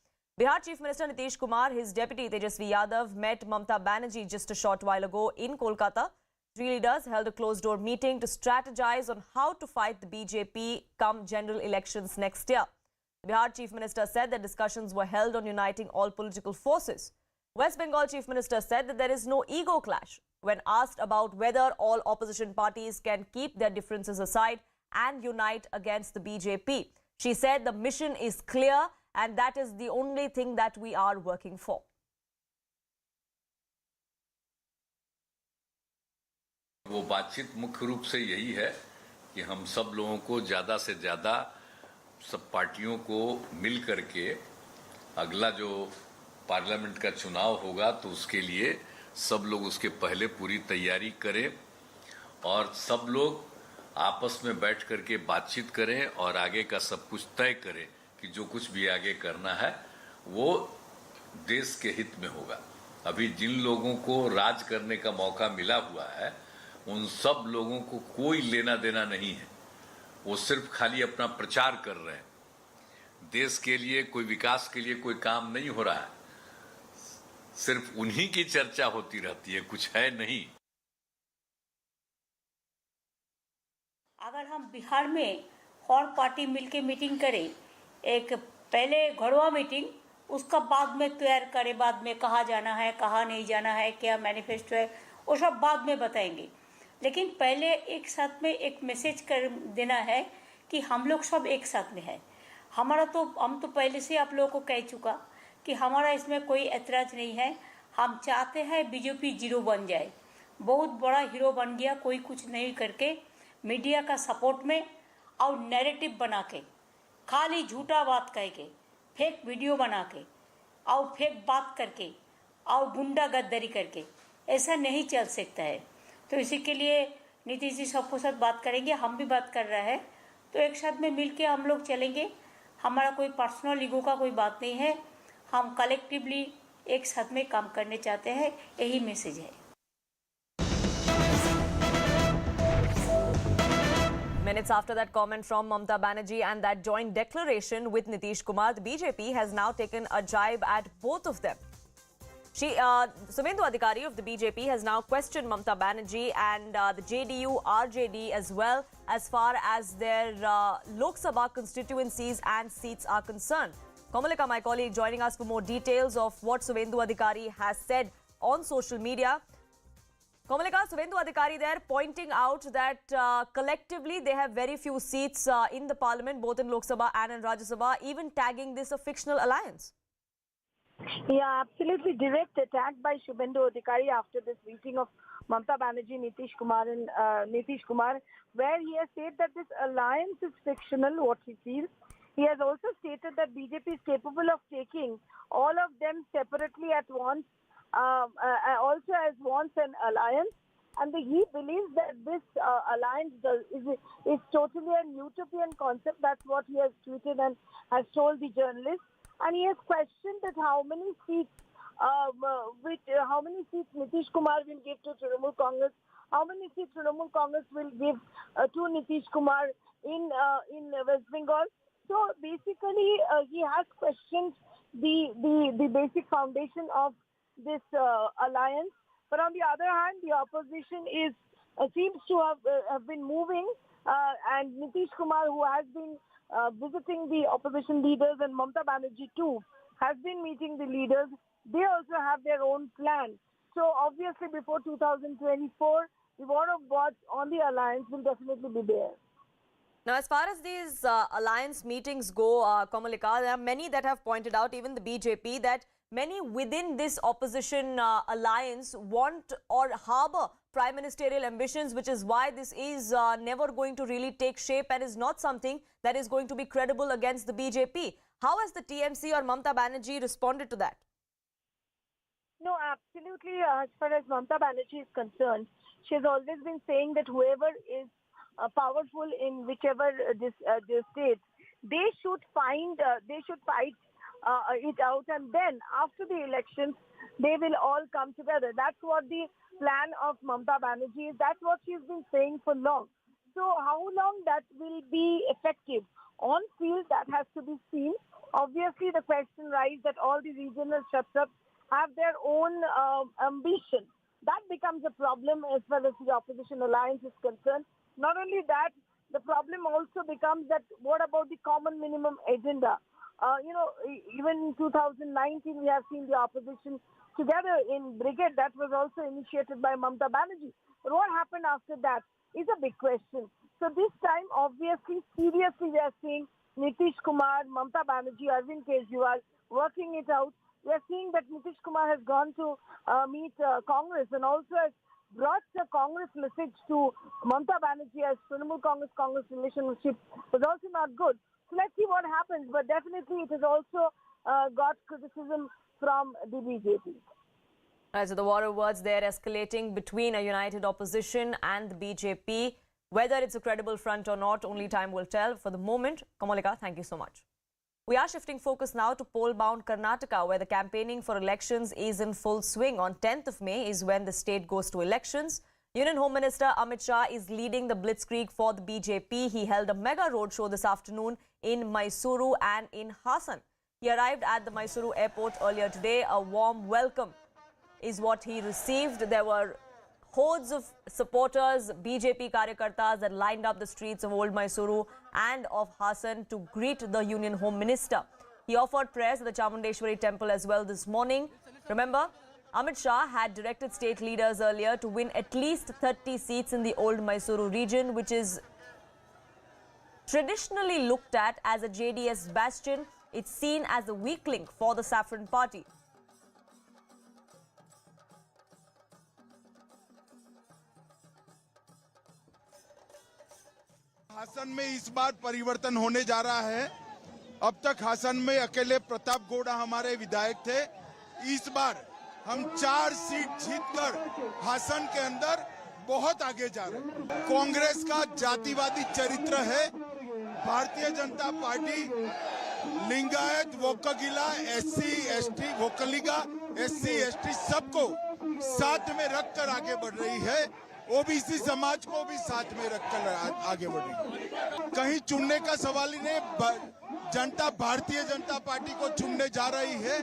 Bihar Chief Minister Nitish Kumar, his deputy Tejasvi Yadav, met Mamata Banerjee just a short while ago in Kolkata. Three leaders held a closed-door meeting to strategize on how to fight the BJP come general elections next year. The Bihar Chief Minister said that discussions were held on uniting all political forces. West Bengal Chief Minister said that there is no ego clash. When asked about whether all opposition parties can keep their differences aside and unite against the BJP, she said the mission is clear and that is the only thing that we are working for. वो बातचीत मुख्य रूप से यही है कि हम सब लोगों को ज़्यादा से ज़्यादा सब पार्टियों को मिल करके अगला जो पार्लियामेंट का चुनाव होगा तो उसके लिए सब लोग उसके पहले पूरी तैयारी करें और सब लोग आपस में बैठ करके बातचीत करें और आगे का सब कुछ तय करें कि जो कुछ भी आगे करना है वो देश के हित में होगा। अभी जिन लोगों को राज करने का मौका मिला हुआ है उन सब लोगों को कोई लेना देना नहीं है, वो सिर्फ खाली अपना प्रचार कर रहे हैं। देश के लिए कोई विकास के लिए कोई काम नहीं हो रहा है, सिर्फ उन्हीं की चर्चा होती रहती है, कुछ है नहीं। अगर हम बिहार में हर पार्टी मिलके मीटिंग करें, एक पहले घरवा मीटिंग, उसका बाद में तैयार करें, बाद में कहाँ जाना है कहाँ नहीं जाना है, क्या मैनिफेस्टो है, वो सब बाद में बताएंगे। लेकिन पहले एक साथ में एक मैसेज कर देना है कि हम लोग सब एक साथ में है। हम तो पहले से आप लोगों को कह चुका कि हमारा इसमें कोई ऐतराज़ नहीं है। हम चाहते हैं बीजेपी जीरो बन जाए, बहुत बड़ा हीरो बन गया, कोई कुछ नहीं करके मीडिया का सपोर्ट में और नैरेटिव बना के, खाली झूठा बात कह के, फेक वीडियो बना के और फेक बात करके और गुंडा गद्दारी करके, ऐसा नहीं चल सकता है। तो इसी के लिए नीतीश जी सबको साथ बात करेंगे, हम भी बात कर रहे हैं, तो एक साथ में मिलके हम लोग चलेंगे। हमारा कोई पर्सनल ईगो का कोई बात नहीं है, हम कलेक्टिवली एक साथ में काम करने चाहते हैं, यही मैसेज है। Minutes after that comment from Mamata Banerjee and that joint declaration with Nitish Kumar, the BJP has now taken a jibe at both of them. Suvendu Adhikari of the BJP has now questioned Mamata Banerjee and the JDU, RJD as well as far as their Lok Sabha constituencies and seats are concerned. Komalika, my colleague, joining us for more details of what Suvendu Adhikari has said on social media. Komalika, Suvendu Adhikari there pointing out that collectively they have very few seats in the parliament, both in Lok Sabha and in Rajya Sabha, even tagging this a fictional alliance. Yeah, absolutely direct attack by Suvendu Adhikari after this meeting of Mamata Banerjee, Nitish Kumar, where he has said that this alliance is fictional, what he feels. He has also stated that BJP is capable of taking all of them separately at once, also as once an alliance. And he believes that this alliance is totally an utopian concept. That's what he has tweeted and has told the journalists. And he has questioned that how many seats Nitish Kumar will give to Trinamool Congress, how many seats Trinamool Congress will give to Nitish Kumar in West Bengal. So basically, he has questioned the basic foundation of this alliance. But on the other hand, the opposition seems to have been moving, and Nitish Kumar, who has been visiting the opposition leaders, and Mamata Banerjee too has been meeting the leaders. They also have their own plan. So obviously, before 2024, the war of words on the alliance will definitely be there. Now, as far as these alliance meetings go, Komalika, there are many that have pointed out, even the BJP, that many within this opposition alliance want or harbour prime ministerial ambitions, which is why this is never going to really take shape and is not something that is going to be credible against the BJP. How has the TMC or Mamata Banerjee responded to that? No, absolutely. As far as Mamata Banerjee is concerned, she has always been saying that whoever is powerful in whichever state, they should fight it out, and then after the elections, they will all come together. That's what the plan of Mamata Banerjee is. That's what she's been saying for long. So how long that will be effective on field, that has to be seen. Obviously, the question rises that all the regional structures have their own ambition. That becomes a problem as far as the opposition alliance is concerned. Not only that, the problem also becomes that what about the common minimum agenda? Even in 2019, we have seen the opposition together in brigade. That was also initiated by Mamata Banerjee. But what happened after that is a big question. So this time, obviously, seriously, we are seeing Nitish Kumar, Mamata Banerjee, Arvind Kejriwal working it out. We are seeing that Nitish Kumar has gone to meet Congress and also has brought the Congress message to Mamata Banerjee as Trinamool Congress relationship was also not good. So let's see what happens. But definitely it has also got criticism from the BJP. Right, so the war of words there escalating between a united opposition and the BJP. Whether it's a credible front or not, only time will tell. For the moment, Komalika, thank you so much. We are shifting focus now to poll-bound Karnataka, where the campaigning for elections is in full swing. On 10th of May is when the state goes to elections. Union Home Minister Amit Shah is leading the blitzkrieg for the BJP. He held a mega roadshow this afternoon in Mysuru and in Hassan. He arrived at the Mysuru airport earlier today. A warm welcome is what he received. There were hordes of supporters, BJP karyakartas that lined up the streets of Old Mysuru and of Hassan to greet the Union Home Minister. He offered prayers at the Chamundeshwari temple as well this morning. Remember, Amit Shah had directed state leaders earlier to win at least 30 seats in the Old Mysuru region, which is traditionally looked at as a JDS bastion. It's seen as a weak link for the Saffron Party. Haasan में इस बार परिवर्तन होने जा रहा है। अब तक हासन में अकेले प्रताप गौड़ा हमारे विधायक थे। इस बार हम 4 सीट जीतकर हासन के अंदर बहुत आगे जा रहे हैं। कांग्रेस का जातिवादी चरित्र है। Bharatiya Janata party Lingayat Vokkaliga SC ST Vokkaliga SC ST सबको साथ में रखकर आगे बढ़ रही है। ओबीसी समाज को भी साथ में रखकर आगे बढ़ेंगे। कहीं चुनने का सवाल ही नहीं, भारतीय जनता पार्टी को चुनने जा रही है।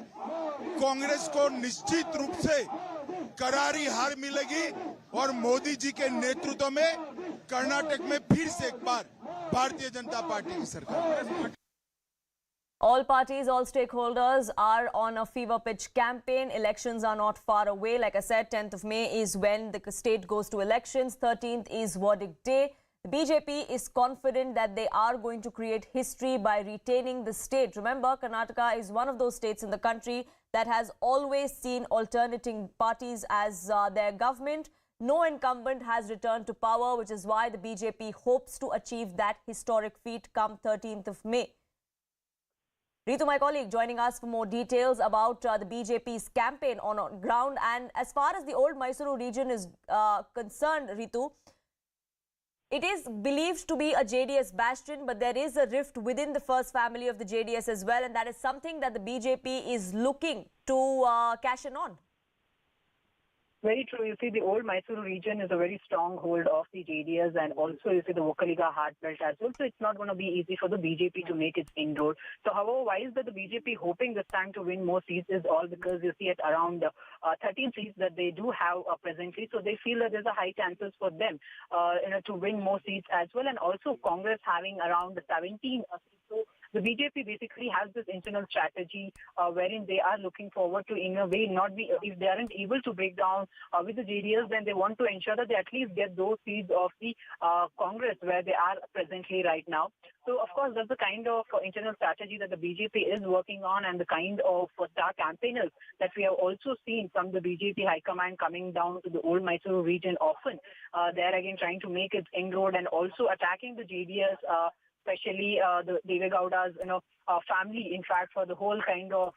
कांग्रेस को निश्चित रूप से करारी हार मिलेगी और मोदी जी के नेतृत्व में कर्नाटक में फिर से एक बार भारतीय जनता पार्टी की सरकार। All parties, all stakeholders are on a fever pitch campaign. Elections are not far away. Like I said, 10th of May is when the state goes to elections. 13th is verdict day. The BJP is confident that they are going to create history by retaining the state. Remember, Karnataka is one of those states in the country that has always seen alternating parties as their government. No incumbent has returned to power, which is why the BJP hopes to achieve that historic feat come 13th of May. Ritu, my colleague, joining us for more details about the BJP's campaign on ground. And as far as the old Mysuru region is concerned, Ritu, it is believed to be a JDS bastion, but there is a rift within the first family of the JDS as well. And that is something that the BJP is looking to cash in on. Very true. You see, the old Mysuru region is a very stronghold of the JDS, and also you see the Vokaliga hard belt as well. So it's not going to be easy for the BJP to make its inroad. So however, why is that the BJP hoping this time to win more seats is all because you see at around 13 seats that they do have presently. So they feel that there's a high chances for them to win more seats as well. And also Congress having around 17 seats. So the BJP basically has this internal strategy wherein they are looking forward to, in a way, not be, if they aren't able to break down with the JDS, then they want to ensure that they at least get those seats of the Congress where they are presently right now. So, of course, that's the kind of internal strategy that the BJP is working on, and the kind of star campaigners that we have also seen from the BJP high command coming down to the old Mysuru region often. They're again trying to make its inroad and also attacking the JDS, especially the Deve Gowda's, family, in fact, for the whole kind of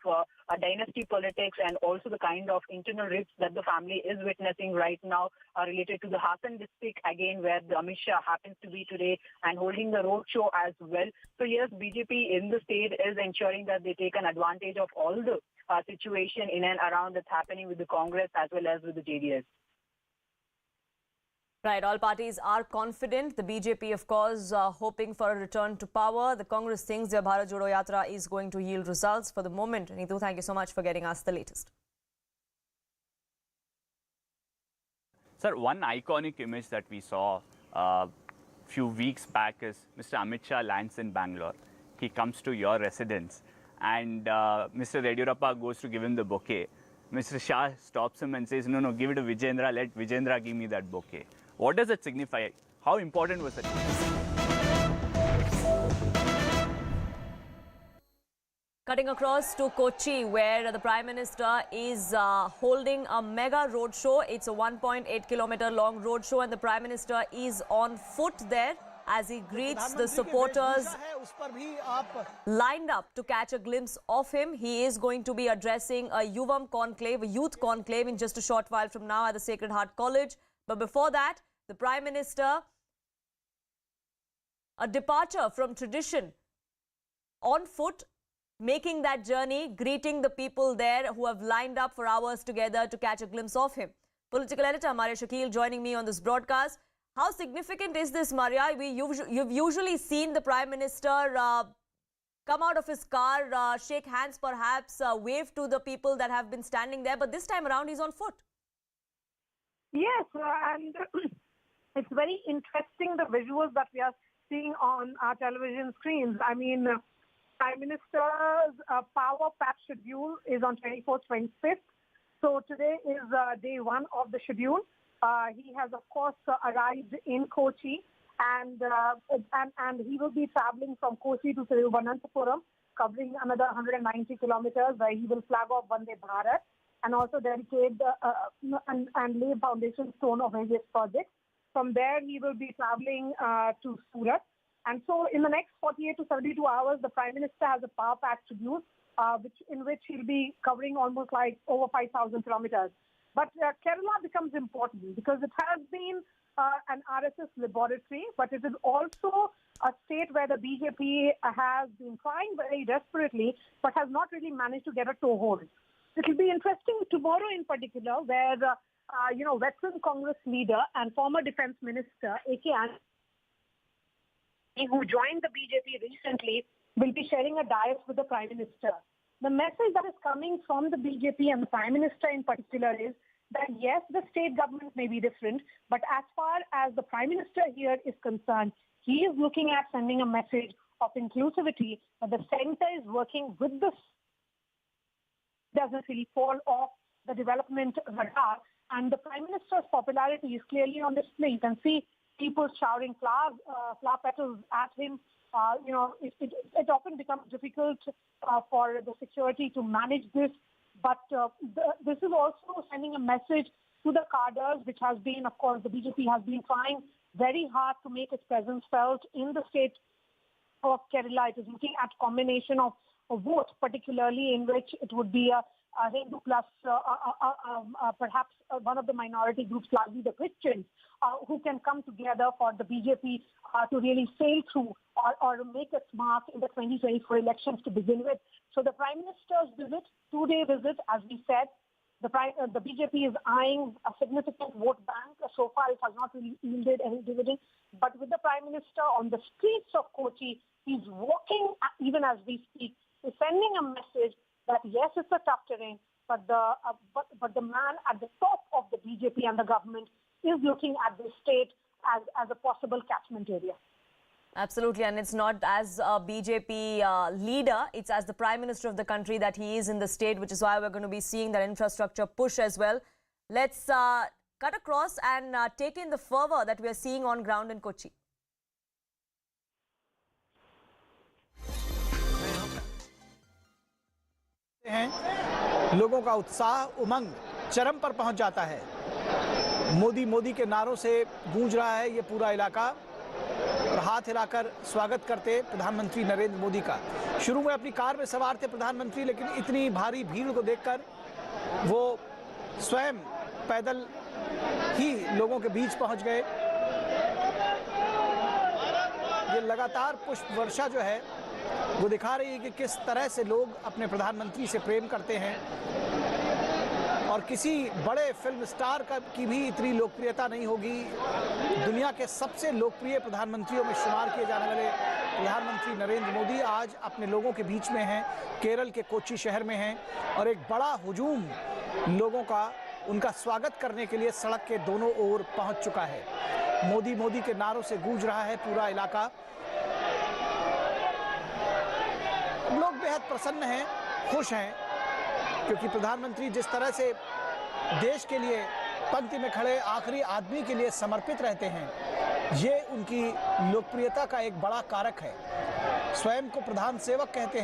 dynasty politics, and also the kind of internal rifts that the family is witnessing right now related to the Hassan district, again, where the Amit Shah happens to be today and holding the roadshow as well. So yes, BJP in the state is ensuring that they take an advantage of all the situation in and around that's happening with the Congress as well as with the JDS. Right, all parties are confident. The BJP, of course, hoping for a return to power. The Congress thinks their Bharat Jodo Yatra is going to yield results for the moment. Neetu, thank you so much for getting us the latest. Sir, one iconic image that we saw a few weeks back is Mr. Amit Shah lands in Bangalore. He comes to your residence and Mr. Yediyurappa goes to give him the bouquet. Mr. Shah stops him and says, no, give it to Vijayendra, let Vijayendra give me that bouquet. What does it signify? How important was it? Cutting across to Kochi, where the Prime Minister is holding a mega roadshow. It's a 1.8-kilometer long roadshow, and the Prime Minister is on foot there as he greets the supporters lined up to catch a glimpse of him. He is going to be addressing a Yuvam conclave, a youth conclave, in just a short while from now at the Sacred Heart College. But before that, the Prime Minister, a departure from tradition, on foot, making that journey, greeting the people there who have lined up for hours together to catch a glimpse of him. Political editor Maria Shakil joining me on this broadcast. How significant is this, Maria? You've usually seen the Prime Minister come out of his car, shake hands perhaps, wave to the people that have been standing there. But this time around, he's on foot. Yes, and it's very interesting, the visuals that we are seeing on our television screens. I mean, Prime Minister's power pack schedule is on 24th, 25th. So today is day one of the schedule. He has, of course, arrived in Kochi, and he will be traveling from Kochi to Thiruvananthapuram, covering another 190 kilometers, where he will flag off Vande Bharat and also dedicate and lay foundation stone of various projects. From there, he will be traveling to Surat. And so in the next 48 to 72 hours, the Prime Minister has a power pack schedule, in which he'll be covering almost like over 5,000 kilometers. But Kerala becomes important because it has been an RSS laboratory, but it is also a state where the BJP has been trying very desperately, but has not really managed to get a toehold. It will be interesting tomorrow in particular, where veteran Congress leader and former defense minister, A.K. who joined the BJP recently, will be sharing a dais with the Prime Minister. The message that is coming from the BJP and the Prime Minister in particular is that yes, the state government may be different, but as far as the Prime Minister here is concerned, he is looking at sending a message of inclusivity, that the center is working with the doesn't really fall off the development radar, and the Prime Minister's popularity is clearly on display. You can see people showering flower petals at him. It often becomes difficult for the security to manage this, but this is also sending a message to the cadres, which has been, of course, the BJP has been trying very hard to make its presence felt in the state of Kerala. It is looking at combination of vote, particularly in which it would be a Hindu plus perhaps one of the minority groups, largely the Christians, who can come together for the BJP to really sail through or make its mark in the 2024 elections to begin with. So the Prime Minister's visit, 2-day visit, as we said, the BJP is eyeing a significant vote bank. So far, it has not really yielded any dividend. But with the Prime Minister on the streets of Kochi, he's walking, even as we speak, is sending a message that yes, it's a tough terrain, but the man at the top of the BJP and the government is looking at this state as a possible catchment area. Absolutely, and it's not as a BJP leader, it's as the Prime Minister of the country that he is in the state, which is why we're going to be seeing that infrastructure push as well. Let's cut across and take in the fervor that we are seeing on ground in Kochi. लोगों का उत्साह उमंग चरम पर पहुंच जाता है। मोदी मोदी के नारों से गूंज रहा है ये पूरा इलाका और हाथ हिलाकर स्वागत करते प्रधानमंत्री नरेंद्र मोदी का। शुरू में अपनी कार में सवार थे प्रधानमंत्री, लेकिन इतनी भारी भीड़ को देखकर वो स्वयं पैदल ही लोगों के बीच पहुंच गए। ये लगातार पुष्प वर्षा जो है वो दिखा रही है कि किस तरह से लोग अपने प्रधानमंत्री से प्रेम करते हैं और किसी बड़े फिल्म स्टार की भी इतनी लोकप्रियता नहीं होगी। दुनिया के सबसे लोकप्रिय प्रधानमंत्रियों में शुमार किए जाने वाले प्रधानमंत्री नरेंद्र मोदी आज अपने लोगों के बीच में हैं, केरल के कोच्चि शहर में हैं और एक बड़ा हुजूम लोगों का उनका स्वागत करने के लिए सड़क के दोनों ओर पहुंच चुका है। मोदी मोदी के नारों से गूंज रहा है पूरा इलाका। लोग बेहद प्रसन्न हैं, खुश हैं, क्योंकि प्रधानमंत्री जिस तरह से देश के लिए पंक्ति में खड़े आखिरी आदमी के लिए समर्पित रहते हैं, ये उनकी लोकप्रियता का एक बड़ा कारक है। स्वयं को प्रधान सेवक कहते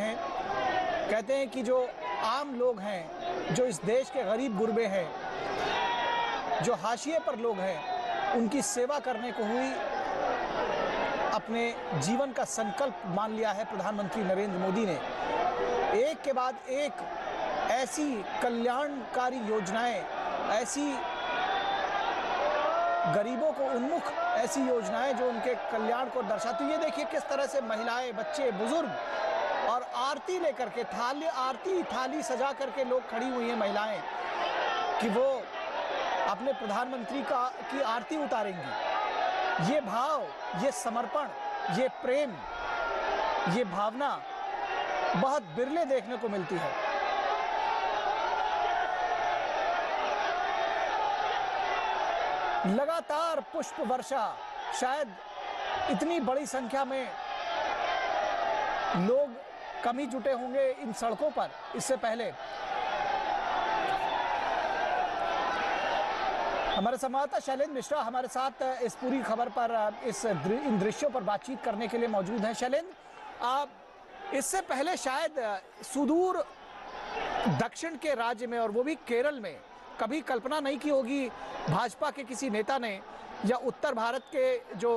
हैं कि जो आम लोग हैं, जो इस देश के गरीब गुरबे हैं, जो हाशिए पर लोग हैं, उनकी सेवा करने को हुई अपने जीवन का संकल्प मान लिया है प्रधानमंत्री नरेंद्र मोदी ने। एक के बाद एक ऐसी कल्याणकारी योजनाएं, ऐसी गरीबों को उन्मुख ऐसी योजनाएं जो उनके कल्याण को दर्शाती। ये देखिए किस तरह से महिलाएं, बच्चे, बुजुर्ग और आरती लेकर के थाली सजा करके लोग खड़ी हुई हैं महिलाएं कि वो अपने प्रधानमंत्री की आरती उतारेंगी। ये भाव, ये समर्पण, ये प्रेम, ये भावना बहुत बिरले देखने को मिलती है। लगातार पुष्प वर्षा, शायद इतनी बड़ी संख्या में लोग कम ही जुटे होंगे इन सड़कों पर इससे पहले। हमारे संवाददाता शैलेंद्र मिश्रा हमारे साथ इस पूरी खबर पर इन दृश्यों पर बातचीत करने के लिए मौजूद हैं। शैलेंद्र, इससे पहले शायद सुदूर दक्षिण के राज्य में और वो भी केरल में कभी कल्पना नहीं की होगी भाजपा के किसी नेता ने या उत्तर भारत के जो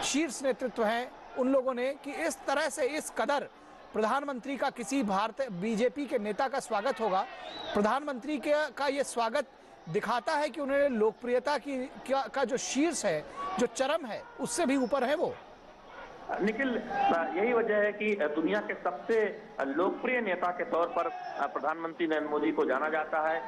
शीर्ष नेतृत्व हैं उन लोगों ने कि इस तरह से इस कदर प्रधानमंत्री का किसी बीजेपी के नेता का स्वागत होगा। प्रधानमंत्री का ये स्वागत दिखाता है कि उन्हें लोकप्रियता का जो शीर्ष है, जो चरम है, उससे भी ऊपर है वो। निखिल, यही वजह है कि दुनिया के सबसे लोकप्रिय नेता के तौर पर प्रधानमंत्री नरेंद्र मोदी को जाना जाता है।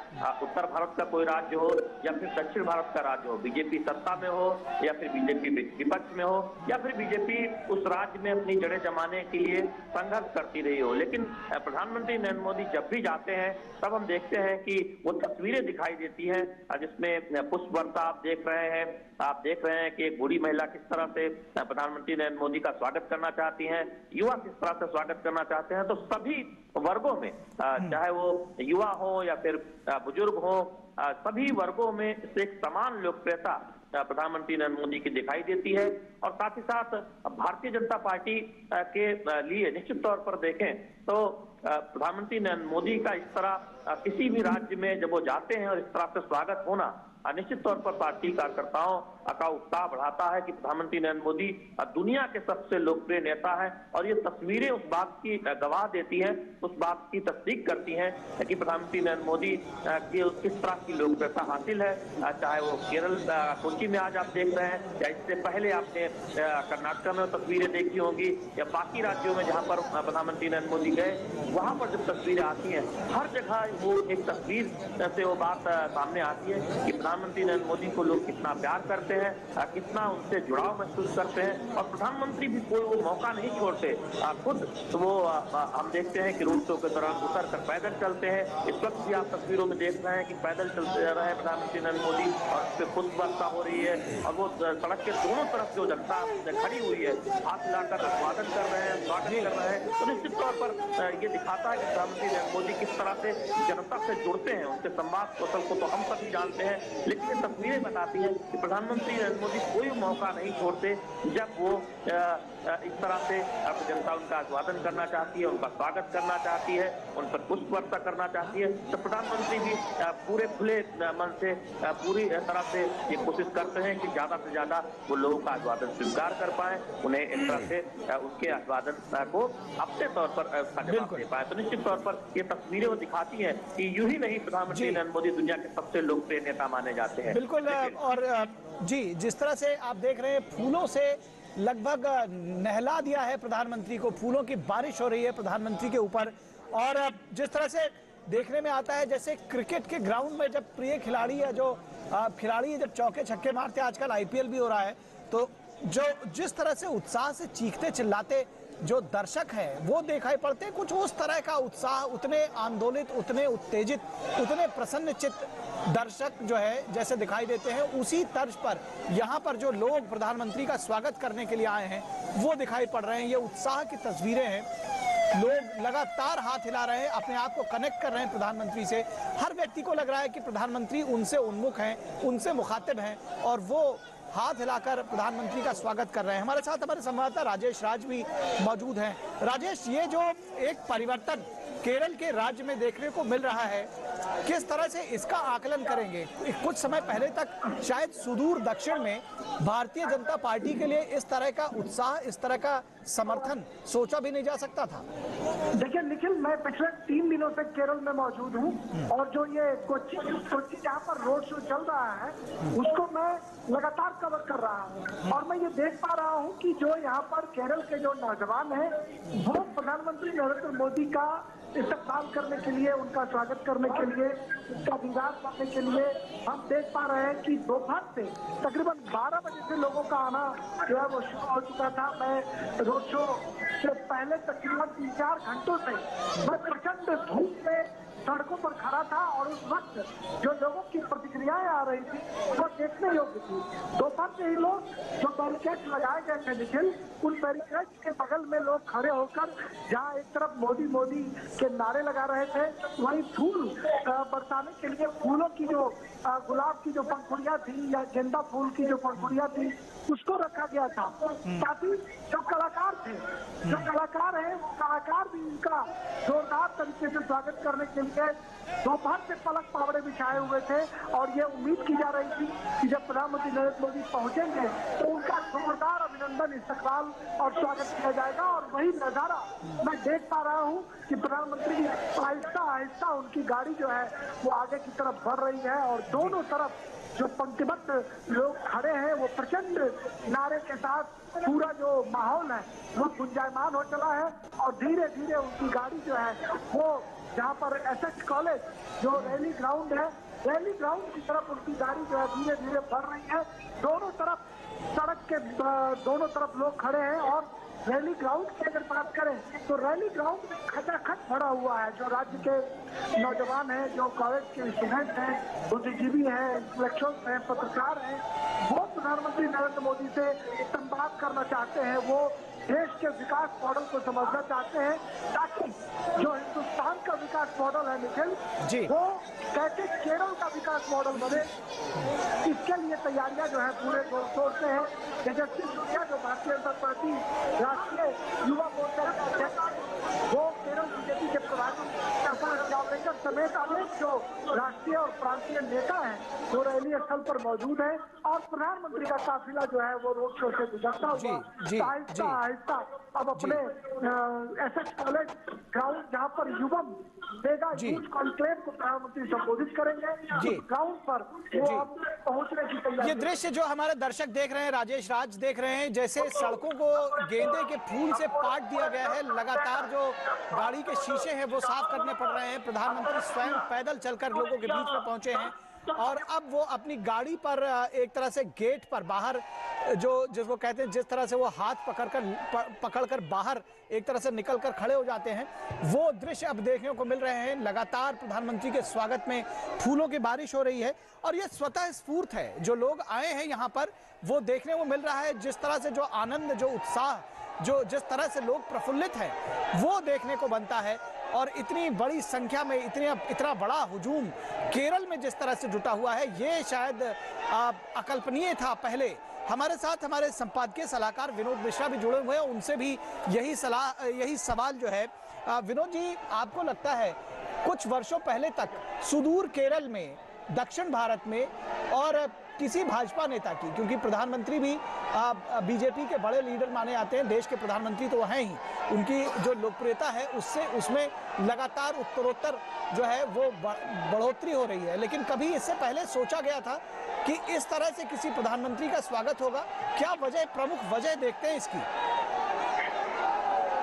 उत्तर भारत का कोई राज्य हो या फिर दक्षिण भारत का राज्य हो, बीजेपी सत्ता में हो या फिर बीजेपी विपक्ष में हो या फिर बीजेपी उस राज्य में अपनी जड़ें जमाने के लिए संघर्ष करती रही हो, लेकिन प्रधानमंत्री नरेंद्र मोदी जब भी जाते हैं तब हम देखते हैं कि वो तस्वीरें दिखाई देती हैं जिसमें पुष्प वर्षा आप देख रहे हैं कि एक बूढ़ी महिला किस तरह से प्रधानमंत्री नरेंद्र मोदी का स्वागत करना चाहती हैं, युवा किस तरह से स्वागत करना चाहते हैं। तो सभी वर्गों में, चाहे वो युवा हो या फिर बुजुर्ग हो, सभी वर्गों में से एक समान लोकप्रियता प्रधानमंत्री नरेंद्र मोदी की दिखाई देती है। और साथ ही साथ भारतीय जनता पार्टी के लिए निश्चित तौर पर देखें तो प्रधानमंत्री नरेंद्र मोदी का इस तरह किसी भी राज्य में जब वो जाते हैं और इस तरह से स्वागत होना निश्चित तौर पर पार्टी कार्यकर्ताओं का उत्साह बढ़ाता है कि प्रधानमंत्री नरेंद्र मोदी दुनिया के सबसे लोकप्रिय नेता हैं। और ये तस्वीरें उस बात की गवाह देती हैं, उस बात की तस्दीक करती हैं कि प्रधानमंत्री नरेंद्र मोदी की किस तरह की लोकप्रियता हासिल है। चाहे वो केरल कोची में आज आप देख रहे हैं या इससे पहले आपने कर्नाटक में तस्वीरें देखी होंगी या बाकी राज्यों में जहाँ पर प्रधानमंत्री नरेंद्र मोदी गए, वहां पर जब तस्वीरें आती हैं हर जगह वो एक तस्वीर से वो बात सामने आती है कि प्रधानमंत्री नरेंद्र मोदी को लोग कितना प्यार करते हैं, कितना उनसे जुड़ाव महसूस करते हैं। और प्रधानमंत्री भी कोई वो मौका नहीं छोड़ते, खुद वो हम देखते हैं कि रोड शो के दौरान उतर कर पैदल चलते हैं। इस वक्त भी आप तस्वीरों में देख रहे हैं कि पैदल चलते रहे हैं प्रधानमंत्री नरेंद्र मोदी और उस पर पुष्प वर्षा हो रही है और वो सड़क के दोनों तरफ जो जनता खड़ी हुई है हाथ मिलाकर स्वागत कर रहे हैं, स्वागत कर रहे हैं। तो निश्चित तौर पर ये दिखाता है कि प्रधानमंत्री नरेंद्र मोदी किस तरह से जनता से जुड़ते हैं, उनके संवाद कौशल को तो हम सभी जानते हैं, लेकिन ये तस्वीरें बताती है कि प्रधानमंत्री नरेंद्र मोदी कोई मौका नहीं छोड़ते जब वो इस तरह से जनता उनका अभिवादन करना चाहती है, उनका स्वागत करना चाहती है, उन पर पुष्प वर्षा करना चाहती है। तो प्रधानमंत्री भी पूरे खुले मन से पूरी तरह से ये कोशिश करते हैं कि ज्यादा से ज्यादा वो लोगों का अभिवादन स्वीकार कर पाए, उन्हें एक तरह से उसके अभिवादन को अपने तौर पर जवाब दे पाए। तो निश्चित तौर पर ये तस्वीरें वो दिखाती है कि यूं ही नहीं प्रधानमंत्री नरेंद्र मोदी दुनिया के सबसे लोकप्रिय नेता माने जाते हैं। बिल्कुल। और जी, जिस तरह से आप देख रहे हैं फूलों से लगभग नहला दिया है प्रधानमंत्री को, फूलों की बारिश हो रही है प्रधानमंत्री के ऊपर। और जिस तरह से देखने में आता है जैसे क्रिकेट के ग्राउंड में जब प्रिय खिलाड़ी या जो खिलाड़ी जब चौके छक्के मारते, आजकल आईपीएल भी हो रहा है, तो जो जिस तरह से उत्साह से चीखते चिल्लाते जो दर्शक हैं वो दिखाई पड़ते हैं। कुछ उस तरह का उत्साह, उतने आंदोलित, उतने उत्तेजित, उतने प्रसन्नचित्त दर्शक जो है जैसे दिखाई देते हैं, उसी तर्ज पर यहाँ पर जो लोग प्रधानमंत्री का स्वागत करने के लिए आए हैं वो दिखाई पड़ रहे हैं। ये उत्साह की तस्वीरें हैं, लोग लगातार हाथ हिला रहे हैं, अपने आप को कनेक्ट कर रहे हैं प्रधानमंत्री से। हर व्यक्ति को लग रहा है कि प्रधानमंत्री उनसे उन्मुख हैं, उनसे मुखातिब हैं और वो हाथ हिलाकर प्रधानमंत्री का स्वागत कर रहे हैं। हमारे साथ हमारे संवाददाता राजेश राज भी मौजूद हैं। राजेश, ये जो एक परिवर्तन केरल के राज्य में देखने को मिल रहा है, किस तरह से इसका आकलन करेंगे? कुछ समय पहले तक शायद सुदूर दक्षिण में भारतीय जनता पार्टी के लिए इस तरह का उत्साह, इस तरह का समर्थन सोचा भी नहीं जा सकता था। देखिए निखिल, मैं पिछले 3 दिनों से केरल में मौजूद हूँ और जो ये कोची जहाँ पर रोड शो चल रहा है उसको मैं लगातार कवर कर रहा हूँ और मैं ये देख पा रहा हूँ कि जो यहाँ पर केरल के जो नौजवान हैं वो प्रधानमंत्री नरेंद्र मोदी का इस्तेमाल करने के लिए, उनका स्वागत करने के लिए, उनका दीदार करने के लिए हम देख पा रहे हैं कि दोपहर से तकरीबन 12 बजे से लोगों का आना जो है वो शुरू हो चुका था। मैं रोड शो से पहले तकरीबन 3-4 घंटों से मैं प्रचंड धूप में सड़कों पर खड़ा था और उस वक्त जो लोगों की प्रतिक्रियाएं आ रही थी वो देखने योग्य थी। दोपहर से ही लोग जो बैरिकेड लगाए गए थे निखिल, उन बैरिकेड के बगल में लोग खड़े होकर जहां एक तरफ मोदी मोदी के नारे लगा रहे थे, वहीं फूल बरसाने के लिए फूलों की जो गुलाब की जो पंखुड़ियां थी या गेंदा फूल की जो पंखुड़ियां थी उसको रखा गया था। साथ ही जो कलाकार थे, जो कलाकार हैं, वो कलाकार भी उनका जोरदार तरीके से स्वागत करने के लिए दोपहर से पलक पावड़े बिछाए हुए थे और ये उम्मीद की जा रही थी कि जब प्रधानमंत्री नरेंद्र मोदी पहुंचेंगे तो उनका जोरदार अभिनंदन, इस्तकबाल और स्वागत किया जाएगा। और वही नजारा मैं देख पा रहा हूँ कि प्रधानमंत्री आहिस्ता आहिस्ता उनकी गाड़ी जो है वो आगे की तरफ बढ़ रही है और दोनों तरफ जो पंक्तिबद्ध लोग खड़े हैं वो प्रचंड नारे के साथ पूरा जो माहौल है वो गुंजायमान हो चला है। और धीरे धीरे उनकी गाड़ी जो है वो जहाँ पर एसएच कॉलेज जो रैली ग्राउंड है, रैली ग्राउंड की तरफ उनकी गाड़ी जो है धीरे धीरे बढ़ रही है। दोनों तरफ सड़क के दोनों तरफ लोग खड़े हैं और रैली ग्राउंड की अगर बात करें तो रैली ग्राउंड में खचाखच भरा हुआ है। जो राज्य के नौजवान हैं, जो कॉलेज के स्टूडेंट हैं, बुद्धिजीवी हैं, इंटेलेक्चुअल्स हैं, पत्रकार हैं, वो प्रधानमंत्री नरेंद्र मोदी से संवाद करना चाहते हैं। वो देश के विकास मॉडल को समझना चाहते हैं ताकि जो हिंदुस्तान का विकास मॉडल है निखिल, वो कैसे केरल का विकास मॉडल बने, इसके लिए तैयारियां जो है पूरे जोर शोर से है। तेजस्वी सूर्या जो भारतीय जनता पार्टी राष्ट्रीय युवा मोर्चा के अध्यक्ष, वो केरल बीजेपी के प्रधान प्रकाश जावड़ेकर समेत अनेक जो राष्ट्रीय और प्रांतीय नेता हैं जो रैली स्थल पर मौजूद है। और प्रधानमंत्री का काफिला जो है वो रोड शो से गुजरता हुआ आहिस्ता अब अपने एसएच कॉलेज ग्राउंड जहाँ पर युवम मेगा यूथ कॉन्क्लेव को प्रधानमंत्री संबोधित करेंगे, ग्राउंड पर वो अब पहुंचने की तैयारी। ये दृश्य जो हमारे दर्शक देख रहे हैं, राजेश राज देख रहे हैं, जैसे सड़कों को गेंदे के फूल से पाट दिया गया है। लगातार जो गाड़ी के शीशे हैं वो साफ करने पड़ रहे हैं। प्रधानमंत्री स्वयं पैदल चलकर लोगों के बीच में पहुंचे हैं और अब वो अपनी गाड़ी पर एक तरह से गेट पर बाहर जो जिसको कहते हैं, जिस तरह से वो हाथ पकड़कर बाहर एक तरह से निकलकर खड़े हो जाते हैं, वो दृश्य अब देखने को मिल रहे हैं। लगातार प्रधानमंत्री के स्वागत में फूलों की बारिश हो रही है और ये स्वतः स्फूर्त है। जो लोग आए हैं यहाँ पर वो देखने को मिल रहा है, जिस तरह से जो आनंद, जो उत्साह, जो जिस तरह से लोग प्रफुल्लित हैं वो देखने को बनता है। और इतनी बड़ी संख्या में इतना बड़ा हुजूम केरल में जिस तरह से जुटा हुआ है, ये शायद अकल्पनीय था पहले। हमारे साथ हमारे संपादकीय सलाहकार विनोद मिश्रा भी जुड़े हुए हैं, उनसे भी यही सवाल जो है। विनोद जी, आपको लगता है कुछ वर्षों पहले तक सुदूर केरल में, दक्षिण भारत में और किसी भाजपा नेता की, क्योंकि प्रधानमंत्री भी बीजेपी के बड़े लीडर माने जाते हैं, देश के प्रधानमंत्री तो हैं ही, उनकी जो लोकप्रियता है उसमें लगातार उत्तरोत्तर जो है वो बढ़ोतरी हो रही है। लेकिन कभी इससे पहले सोचा गया था कि इस तरह से किसी प्रधानमंत्री का स्वागत होगा? क्या वजह, प्रमुख वजह देखते हैं इसकी?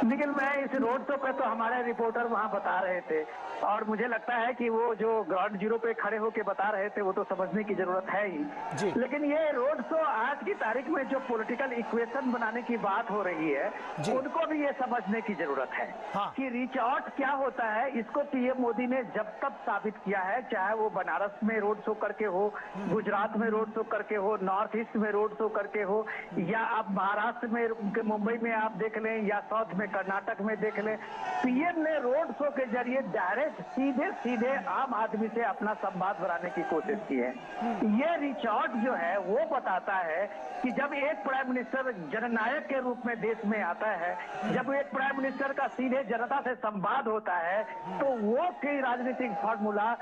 लेकिन मैं इस रोड शो पे तो हमारे रिपोर्टर वहाँ बता रहे थे और मुझे लगता है कि वो जो ग्राउंड जीरो पे खड़े होके बता रहे थे वो तो समझने की जरूरत है ही। लेकिन ये रोड शो आज की तारीख में जो पॉलिटिकल इक्वेशन बनाने की बात हो रही है, उनको भी ये समझने की जरूरत है कि रीच आउट क्या होता है। इसको पीएम मोदी ने जब तक साबित किया है, चाहे वो बनारस में रोड शो करके हो, गुजरात में रोड शो करके हो, नॉर्थ ईस्ट में रोड शो करके हो, या आप महाराष्ट्र में, मुंबई में आप देख लें, या साउथ में कर्नाटक में देख लें, पीएम ने रोड शो के जरिए डायरेक्ट सीधे आम आदमी से अपना संवाद बनाने की कोशिश की है। ये रीच आउट जो है वो बताता है कि जब एक प्राइम मिनिस्टर जननायक के रूप में देश में आता है, जब एक प्राइम मिनिस्टर का सीधे जनता से संवाद होता है, तो वो कोई राजनीतिक फॉर्मूला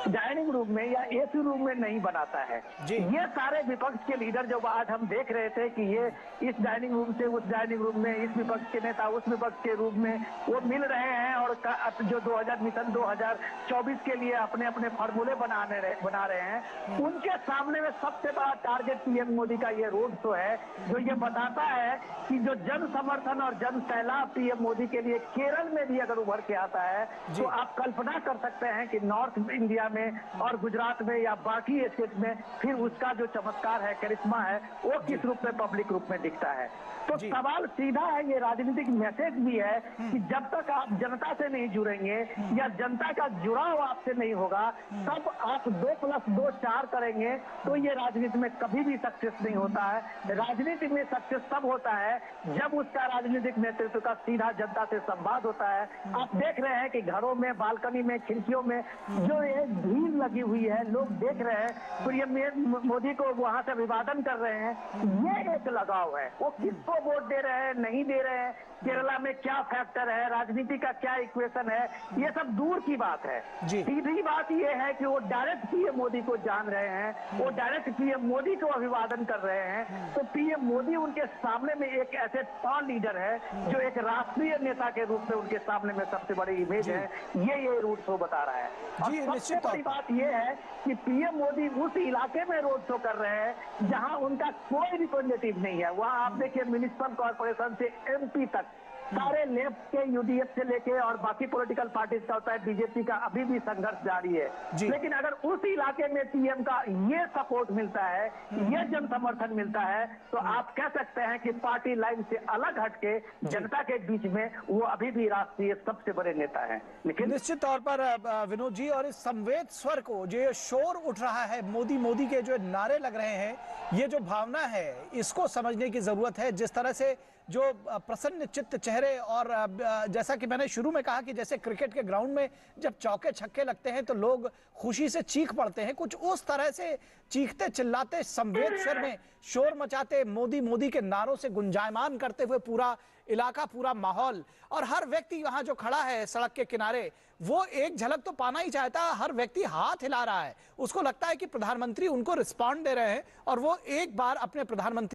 डाइनिंग रूम में या एसी रूम में नहीं बनाता है। ये सारे विपक्ष के लीडर जो आज हम देख रहे थे कि ये इस डाइनिंग रूम से उस डाइनिंग रूम में, इस विपक्ष के नेता उस विपक्ष के रूप में वो मिल रहे हैं और जो 2024 के लिए अपने अपने फॉर्मूले बना रहे हैं, उनके सामने में सबसे बड़ा टारगेट पीएम मोदी का ये रोड शो है, जो ये बताता है कि जो जन समर्थन और जन सैलाब पीएम मोदी के लिए केरल में भी अगर उभर के आता है, तो आप कल्पना कर सकते हैं कि नॉर्थ इंडिया में और गुजरात में या बाकी स्टेट में फिर उसका जो चमत्कार है, करिश्मा है, वो किस रूप में, पब्लिक रूप में दिखता है। तो सवाल सीधा है, ये राजनीतिक मैसेज भी है कि जब तक आप जनता से नहीं जुड़ेंगे या जनता का जुड़ाव आपसे नहीं होगा, तब आप 2+2 4 करेंगे तो ये राजनीति में कभी भी सक्सेस नहीं होता है। राजनीति में सक्सेस तब होता है जब उसका राजनीतिक नेतृत्व का सीधा जनता से संवाद होता है। आप देख रहे हैं कि घरों में, बालकनी में, खिड़कियों में जो एक भीड़ लगी हुई है, लोग देख रहे हैं, पीएम मोदी को वहां से अभिवादन कर रहे हैं। ये एक लगाव है। वो किसको वोट दे रहे हैं, नहीं दे रहे हैं, केरला में क्या फैक्टर है, राजनीति का क्या इक्वेशन है, ये सब दूर की बात है। सीधी बात ये है कि वो डायरेक्ट पीएम मोदी को जान रहे हैं, वो डायरेक्ट पीएम मोदी को अभिवादन कर रहे हैं। तो पीएम मोदी उनके सामने में एक ऐसे टॉल लीडर है जो एक राष्ट्रीय नेता के रूप में उनके सामने में सबसे बड़ी इमेज है। ये रोड शो बता रहा है। और सबसे बड़ी बात ये है कि पीएम मोदी उस इलाके में रोड शो कर रहे हैं जहां उनका कोई रिप्रेजेंटेटिव नहीं है। वहां आप देखिए म्युनिसिपल कॉर्पोरेशन से एमपी तक सारे लेफ्ट के यूडीएफ से लेके और बाकी पॉलिटिकल पार्टीज का होता है, बीजेपी का अभी भी संघर्ष जारी है। लेकिन अगर उस इलाके में पीएम का ये सपोर्ट मिलता है, ये जन समर्थन मिलता है, तो आप कह सकते हैं कि पार्टी लाइन से अलग हटके जनता के बीच में वो अभी भी राष्ट्रीय सबसे बड़े नेता है। लेकिन निश्चित तौर पर विनोद जी, और इस संवेद स्वर को जो ये शोर उठ रहा है, मोदी मोदी के जो नारे लग रहे हैं, ये जो भावना है, इसको समझने की जरूरत है। जिस तरह से जो प्रसन्न चित्त चेहरे, और जैसा कि मैंने शुरू में कहा कि जैसे क्रिकेट के ग्राउंड में जब चौके छक्के लगते हैं तो लोग खुशी से चीख पड़ते हैं, कुछ उस तरह से चीखते चिल्लाते संवेद स्वर में शोर मचाते, मोदी मोदी के नारों से गुंजायमान करते हुए पूरा इलाका, पूरा माहौल, और हर व्यक्ति वहां जो खड़ा है सड़क के किनारे, वो एक झलक तो पाना ही चाहता है। हर व्यक्ति हाथ हिला रहा है, उसको लगता है कि प्रधानमंत्री उनको रिस्पॉन्ड दे रहे हैं और वो एक बार अपने प्रधानमंत्री